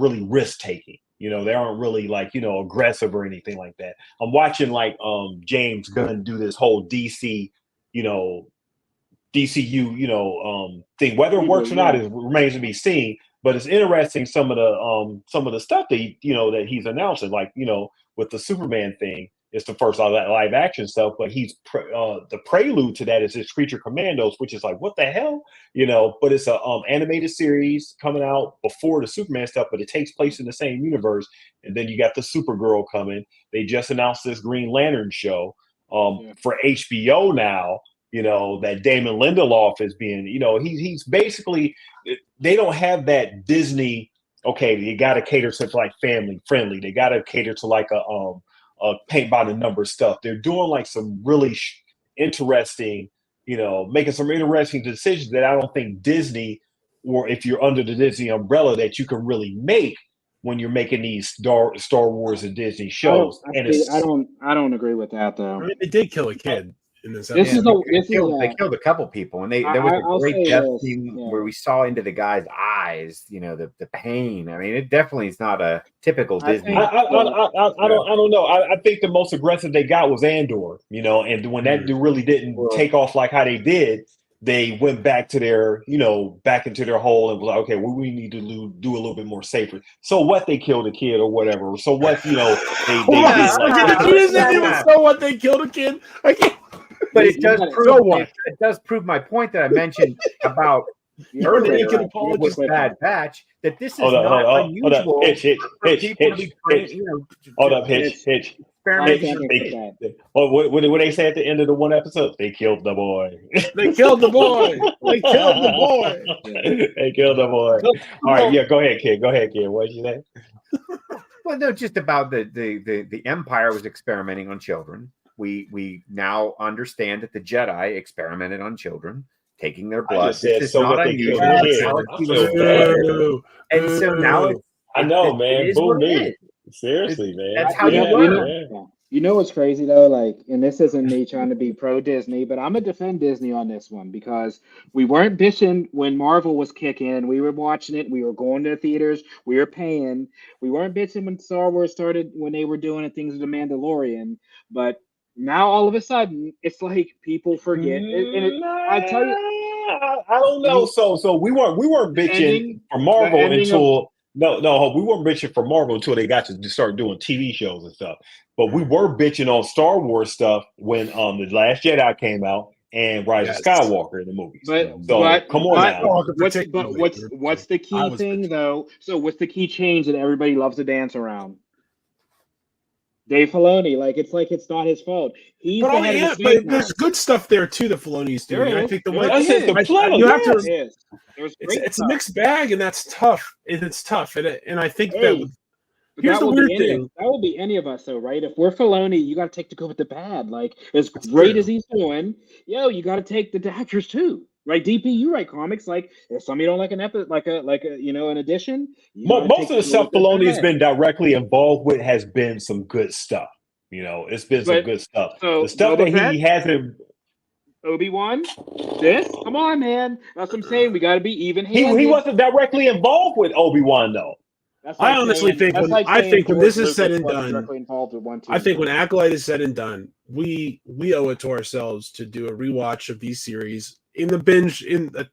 really risk taking. They aren't really like, aggressive or anything like that. I'm watching like James Gunn do this whole DCU, thing. Whether it works or not remains to be seen. But it's interesting some of the stuff that that he's announcing, like with the Superman thing. It's the first live action stuff, but he's the prelude to that is his Creature Commandos, which is like, what the hell, But it's a animated series coming out before the Superman stuff, but it takes place in the same universe. And then you got the Supergirl coming. They just announced this Green Lantern show for HBO now. That Damon Lindelof is being, he's basically, they don't have that Disney. Okay, you got to cater to like family friendly. They got to cater to like a paint by the number stuff. They're doing like some really interesting, making some interesting decisions that I don't think Disney, or if you're under the Disney umbrella, that you can really make when you're making these Star Wars and Disney shows. I don't agree with that though. I mean, they did kill a kid. They killed a couple people, and there was a great death scene where we saw into the guy's eyes, the pain. I mean, it definitely is not a typical Disney. I don't know. I think the most aggressive they got was Andor, and when that really didn't take off like how they did, they went back to their, back into their hole and was like, okay, well, we need to do a little bit more safer. So what, they killed a kid or whatever. So what, they did. So what, they killed a kid? I can't. But it does prove my point that I mentioned about earlier with Bad Batch, that this is not unusual. Hitch. Hold up, Hitch. What they say at the end of the one episode? They killed the boy. They killed the boy. They killed the boy. They killed the boy. All right, yeah, go ahead, kid. What did you say? Well, no, just about the Empire was experimenting on children. We now understand that the Jedi experimented on children, taking their blood. This is not unusual. And so now I know, man. Boo me. Seriously, man. That's how you learn. You know what's crazy though? Like, and this isn't me trying to be pro Disney, but I'm gonna defend Disney on this one because we weren't bitching when Marvel was kicking. We were watching it. We were going to the theaters. We were paying. We weren't bitching when Star Wars started, when they were doing things with The Mandalorian. But now all of a sudden, it's like people forget. I tell you, I don't know. So we weren't bitching for Marvel until. No, we weren't bitching for Marvel until they got to start doing TV shows and stuff. But we were bitching on Star Wars stuff when The Last Jedi came out and Rise of Skywalker in the movies. But come on now. What's the key thing though? So what's the key change that everybody loves to dance around? Dave Filoni, it's not his fault. But there's good stuff there too that Filoni's doing. I think it's a mixed bag, and that's tough. It's tough, and I think here's the weird thing. That will be any of us, though, right? If we're Filoni, you got to take the good with the bad. Like, as great as he's doing, you got to take the actors too. Right, DP, you write comics. Like, if somebody don't like an episode, an addition. Most of the stuff Filoni has been directly involved with has been some good stuff. It's been some good stuff. So the stuff that he hasn't. Obi-Wan, come on, man. That's what I'm saying. We got to be even. He wasn't directly involved with Obi-Wan though. I honestly think when this is said and done, I think when Acolyte is said and done, we owe it to ourselves to do a rewatch of these series in the binge.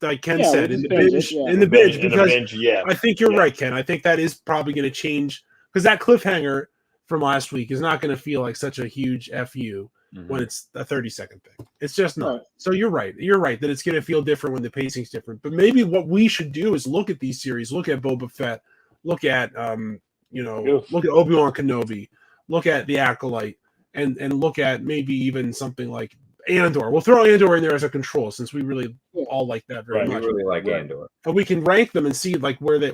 Like Ken said, in the binge, because I think you're right, Ken. I think that is probably going to change because that cliffhanger from last week is not going to feel like such a huge fu when it's a 30-second thing. It's just not. Right. So you're right that it's going to feel different when the pacing's different. But maybe what we should do is look at these series, look at Boba Fett. Look at look at Obi-Wan Kenobi, look at the Acolyte, and look at maybe even something like Andor. We'll throw Andor in there as a control since we really all like that very much. We really like Andor. But we can rank them and see like where they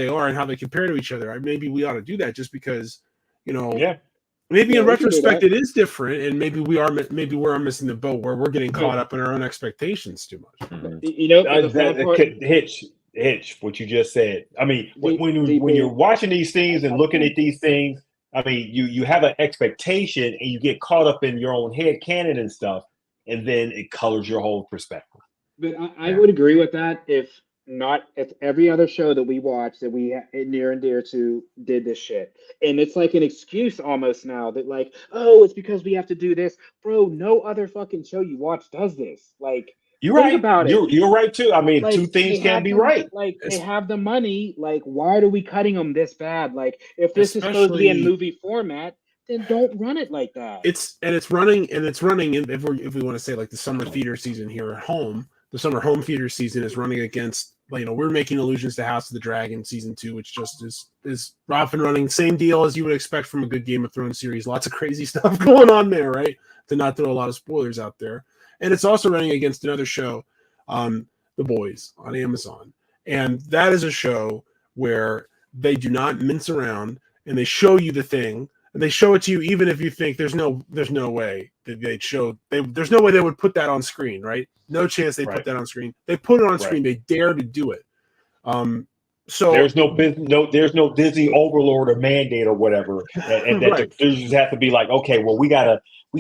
are and how they compare to each other. Maybe we ought to do that just because maybe in retrospect it is different, and maybe we're missing the boat where we're getting caught up in our own expectations too much. Hitch, what you just said. I mean, when you're watching these things and looking at these things, I mean, you have an expectation and you get caught up in your own head canon and stuff, and then it colors your whole perspective. But I would agree with that if every other show that we watch that we near and dear to did this shit. And it's like an excuse almost now that like, oh, it's because we have to do this. Bro, no other fucking show you watch does this. Like, you're think right. about it. You're right too. I mean, Like, two things can't be right. Like they have the money. Like, why are we cutting them this bad? Like, if this is supposed to be in movie format, then don't run it like that. It's running. If we want to say like the summer theater season here at home, the summer home theater season is running against. We're making allusions to House of the Dragon season 2, which just is off and running. Same deal as you would expect from a good Game of Thrones series. Lots of crazy stuff going on there, right? To not throw a lot of spoilers out there. And it's also running against another show, The Boys on Amazon. And that is a show where they do not mince around and they show you the thing. And they show it to you even if you think there's no way that there's no way they would put that on screen, right? No chance they put that on screen. They put it on screen. They dare to do it. So there's no Disney overlord or mandate or whatever, and that the producers have to be like, okay, well, we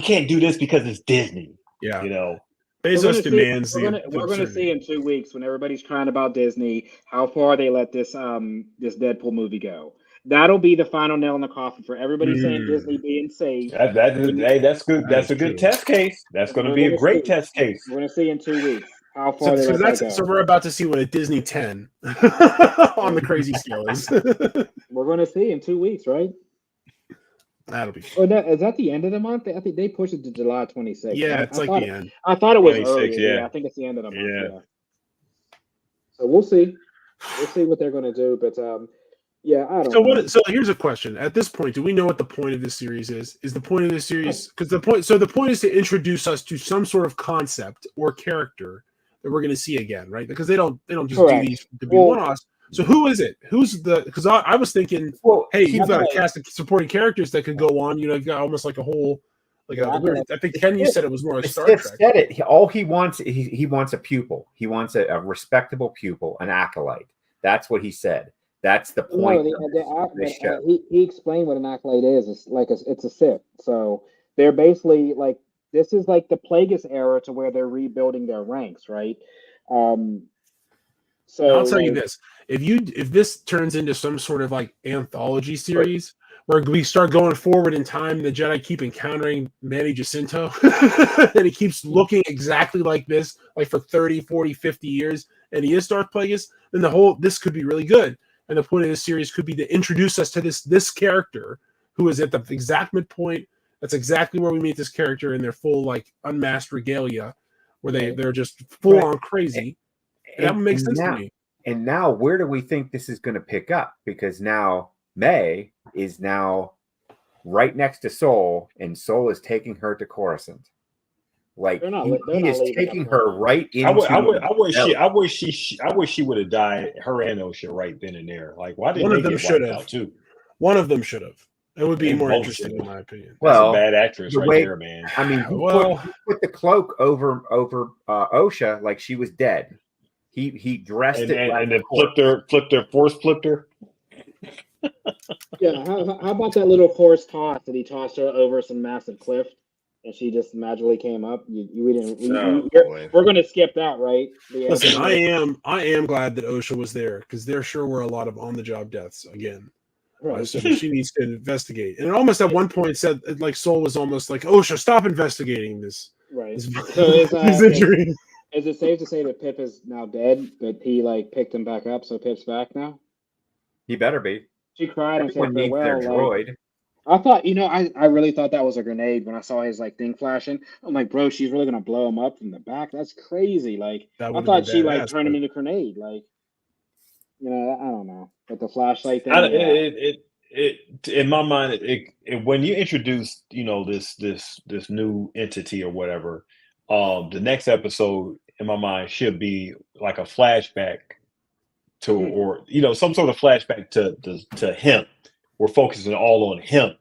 can't do this because it's Disney. Yeah, Bezos demands. We're going to see in 2 weeks when everybody's crying about Disney how far they let this Deadpool movie go. That'll be the final nail in the coffin for everybody saying Disney being safe. That's good. That's a good test case. That's going to be a great test case. We're going to see in 2 weeks how far they let that go. So we're about to see what a Disney 10 on the crazy scale is. We're going to see in 2 weeks, right? That'll be fun. Is that the end of the month? I think they pushed it to July 26th. Yeah, it's like the end. I thought it was early. Yeah, I think it's the end of the month. Yeah. So we'll see. We'll see what they're going to do, but yeah, I don't know. So here's a question. At this point, do we know what the point of this series is? Is the point of this series because the point is to introduce us to some sort of concept or character that we're going to see again, right? Because they don't just do these to be one-offs. So who is it? Who's the? Because I was thinking, hey, you've got a cast of supporting characters that could go on. You've got almost like a whole, I think Ken, you said it was more like Star Trek. Said it. All he wants, he wants a pupil. He wants a respectable pupil, an acolyte. That's what he said. That's the point. He explained what an acolyte is. It's like it's a Sith. So they're basically like this is like the Plagueis era to where they're rebuilding their ranks, right? So I'll tell you this: if this turns into some sort of like anthology series where we start going forward in time, the Jedi keep encountering Manny Jacinto, and he keeps looking exactly like this, like for 30, 40, 50 years, and he is Darth Plagueis, then this could be really good. And the point of this series could be to introduce us to this character who is at the exact midpoint. That's exactly where we meet this character in their full like unmasked regalia, where they're just full on crazy. And that makes sense to me. And now, where do we think this is going to pick up? Because now May is now right next to Sol, and Sol is taking her to Coruscant. Like he is taking her right into. I wish she would have died. Her and Osha right then and there. Like why didn't they get wiped out too? One of them should have. It would be more interesting, in my opinion. Well, that's a bad actress there, man. I mean, he put the cloak over Osha like she was dead. He dressed it and then flipped her. Yeah, how about that little force toss that he tossed her over some massive cliff, and she just magically came up? We're going to skip that, right? Listen, I am glad that Osha was there because there sure were a lot of on-the-job deaths again. Right. So she needs to investigate, and it almost at one point said like Sol was almost like Osha, stop investigating this. Right. His injury. Is it safe to say that Pip is now dead, but he like picked him back up, so Pip's back now? He better be. She cried and said farewell. Their droid. I thought, I really thought that was a grenade when I saw his like thing flashing. I'm like, bro, she's really gonna blow him up from the back. That's crazy. Like, I thought she like turned him into a grenade. Like, I don't know, but the flashlight thing. It in my mind, when you introduce, this new entity or whatever, the next episode in my mind should be like a flashback to, or some sort of flashback to him. We're focusing all on him,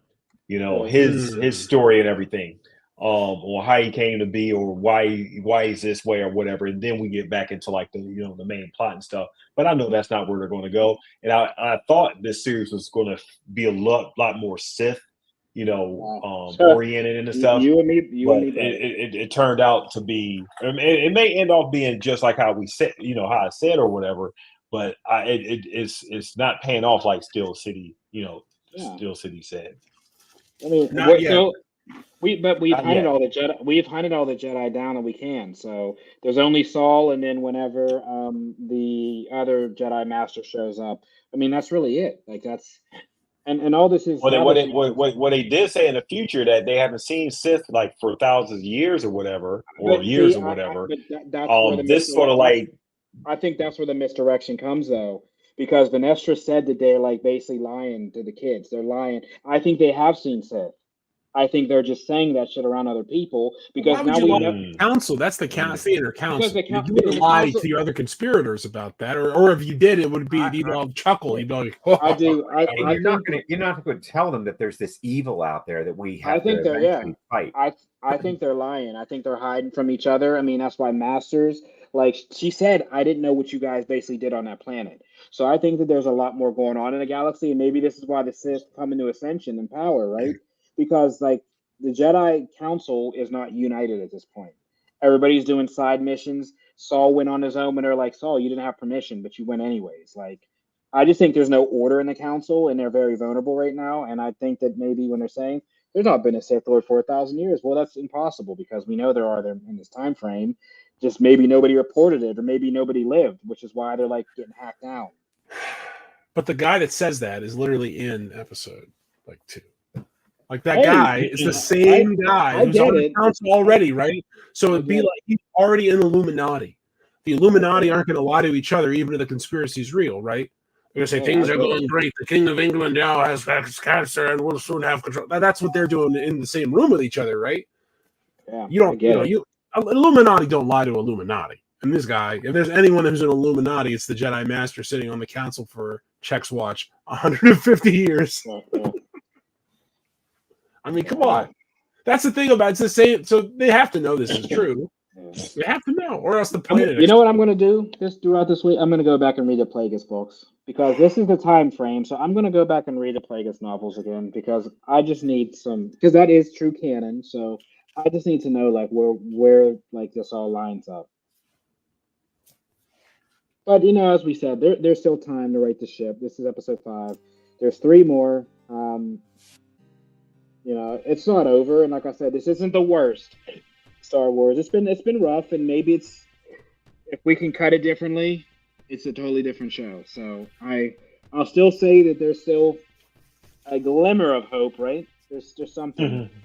his story and everything. or how he came to be, or why he's this way or whatever, and then we get back into like the the main plot and stuff. But I know that's not where they're going to go. And I thought this series was going to be a lot more Sith, oriented and stuff. You and me, but it turned out to be. I mean, it may end off being just like how we said, how I said or whatever. But it's not paying off like Steel City, Steel City said. I mean, we've hunted all the Jedi. We've hunted all the Jedi down that we can. So there's only Saul, and then whenever the other Jedi Master shows up, I mean that's really it. Like that's and all this is. What they did say in the future that they haven't seen Sith like for thousands of years or whatever, or years or whatever. That's where this sort of like. I think that's where the misdirection comes though. Because Vanestra said that they're like basically lying to the kids. They're lying. I think they have seen Sith. I think they're just saying that shit around other people because now we know council. That's the theater council. You wouldn't lie to your other conspirators about that, or if you did, it would be you'd all chuckle. You'd be like, oh. I do. You're not going to tell them that there's this evil out there that we have to eventually fight. I think they're lying. I think they're hiding from each other. I mean, that's why Masters, like she said, I didn't know what you guys basically did on that planet. So I think that there's a lot more going on in the galaxy, and maybe this is why the Sith come into ascension and power, right? Because like the Jedi Council is not united at this point. Everybody's doing side missions. Saul went on his own, and they're like, Saul, you didn't have permission, but you went anyways. Like, I just think there's no order in the council, and they're very vulnerable right now. And I think that maybe when they're saying there's not been a Sith Lord for 1,000 years, well, that's impossible because we know there are them in this time frame. Just maybe nobody reported it, or maybe nobody lived, which is why they're like getting hacked down. But the guy that says that is literally in episode 2. Like that guy is the same guy who's on the council already, right? So it'd be like he's already in Illuminati. The Illuminati aren't going to lie to each other, even if the conspiracy is real, right? They're going to say things are going great. The King of England now has cancer, and we'll soon have control. That's what they're doing in the same room with each other, right? Yeah, Illuminati don't lie to Illuminati. And this guy, if there's anyone who's an Illuminati, it's the Jedi Master sitting on the council for Check's watch 150 years. I mean, come on. That's the thing about it's the same. So they have to know this is true. They have to know, or else the planet. You know what I'm going to do throughout this week? I'm going to go back and read the Plagueis books because this is the time frame. So I'm going to go back and read the Plagueis novels again because I just need some because that is true canon. So I just need to know like where like this all lines up. But as we said, there's still time to right the ship. This is episode 5. There's 3 more. It's not over, and like I said, this isn't the worst Star Wars. It's been rough, and maybe if we can cut it differently, it's a totally different show. So I'll still say that there's still a glimmer of hope, right? There's something. Mm-hmm.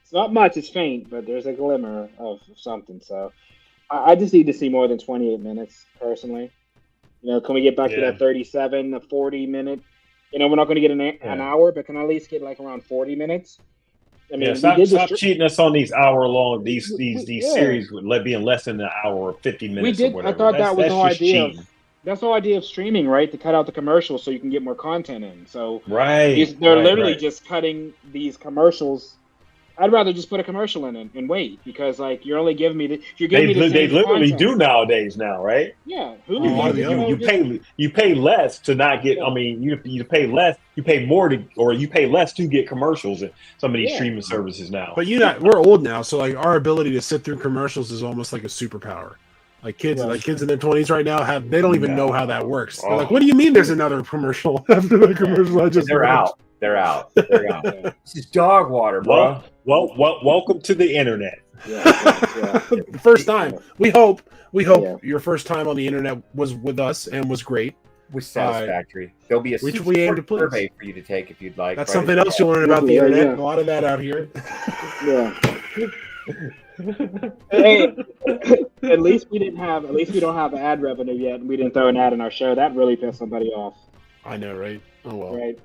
It's not much, it's faint, but there's a glimmer of something. So I just need to see more than 28 minutes, personally. Can we get back to that 37, the 40-minute? We're not going to get an hour, but can I at least get like around 40 minutes? I mean, stop cheating us on these hour-long these series with being less than an hour or 50 minutes. We did. Or whatever. I thought that was the whole idea. That's the whole idea of streaming, right? To cut out the commercials so you can get more content in. So they're literally just cutting these commercials. I'd rather just put a commercial in and wait because like you're only giving me they literally do nowadays now, right? Yeah, you pay less to not get. I mean, you pay less, you pay more you pay less to get commercials in some of these streaming services now. But we're old now, so like our ability to sit through commercials is almost like a superpower. Like kids in their 20s right now they don't even know how that works. They're like, what do you mean? There's another commercial after the commercial? They're out. This is dog water, bro. Well, welcome to the internet. The first time. We hope your first time on the internet was with us and was great. Was satisfactory. There'll be a survey for you to take if you'd like. That's something else you'll learn about the internet. Yeah. A lot of that out here. Yeah. Hey, at least we don't have ad revenue yet, and we didn't throw an ad in our show. That really pissed somebody off. I know, right? Oh well. Right.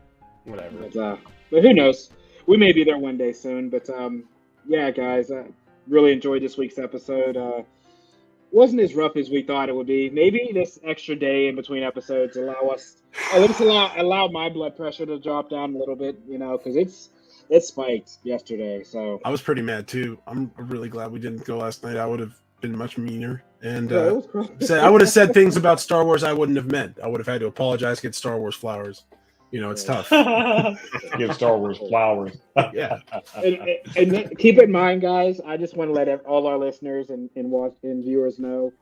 Whatever. But who knows? We may be there one day soon. But yeah, guys, I really enjoyed this week's episode. Wasn't as rough as we thought it would be. Maybe this extra day in between episodes allow my blood pressure to drop down a little bit. Because it spiked yesterday. So I was pretty mad too. I'm really glad we didn't go last night. I would have been much meaner, and yeah, it was crazy. I would have said things about Star Wars I wouldn't have meant. I would have had to apologize, get Star Wars flowers. You know, it's tough. Give Star Wars flowers. Yeah. And keep in mind, guys, I just want to let all our listeners and viewers know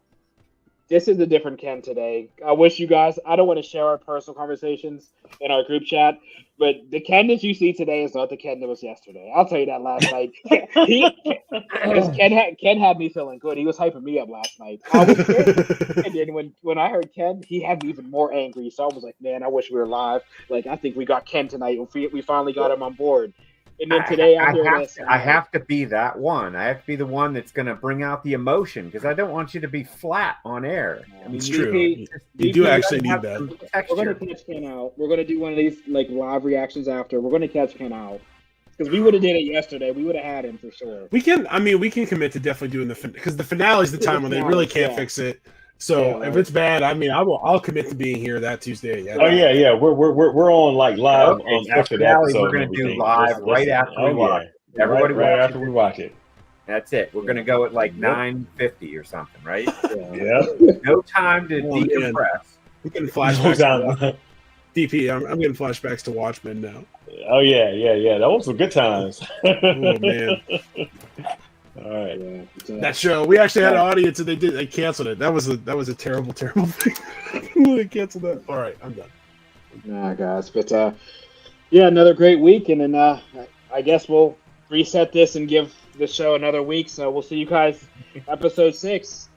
this is a different Ken today. I wish you guys, I don't want to share our personal conversations in our group chat, but the Ken that you see today is not the Ken that was yesterday. I'll tell you that last night. Ken had me feeling good. He was hyping me up last night. I was good. And then when I heard Ken, he had me even more angry. So I was like, man, I wish we were live. Like, I think we got Ken tonight. We finally got him on board. And then today I have to be that one. I have to be the one that's going to bring out the emotion because I don't want you to be flat on air. I mean, it's true. You do actually need that. We're going to catch Ken out. We're going to do one of these like live reactions after. We're going to catch Ken out because we would have did it yesterday. We would have had him for sure. We can commit to definitely doing because the finale is the time when they really can't fix it. So if it's bad, I mean, I'll commit to being here that Tuesday. Yeah. Oh yeah. We're on like live after that. We're going to do live right after we watch it. Everybody right after we watch it. That's it. We're going to go at like 9:50 or something, right? Yeah. No time to decompress. We're getting flashbacks. DP, I'm getting flashbacks to Watchmen now. Oh yeah. Those were good times. Oh man. All right. That show, we actually had an audience and they canceled it. That was a terrible thing. They canceled that. All right, I'm done. Nah, guys, but another great week, and then I guess we'll reset this and give the show another week. So we'll see you guys episode 6.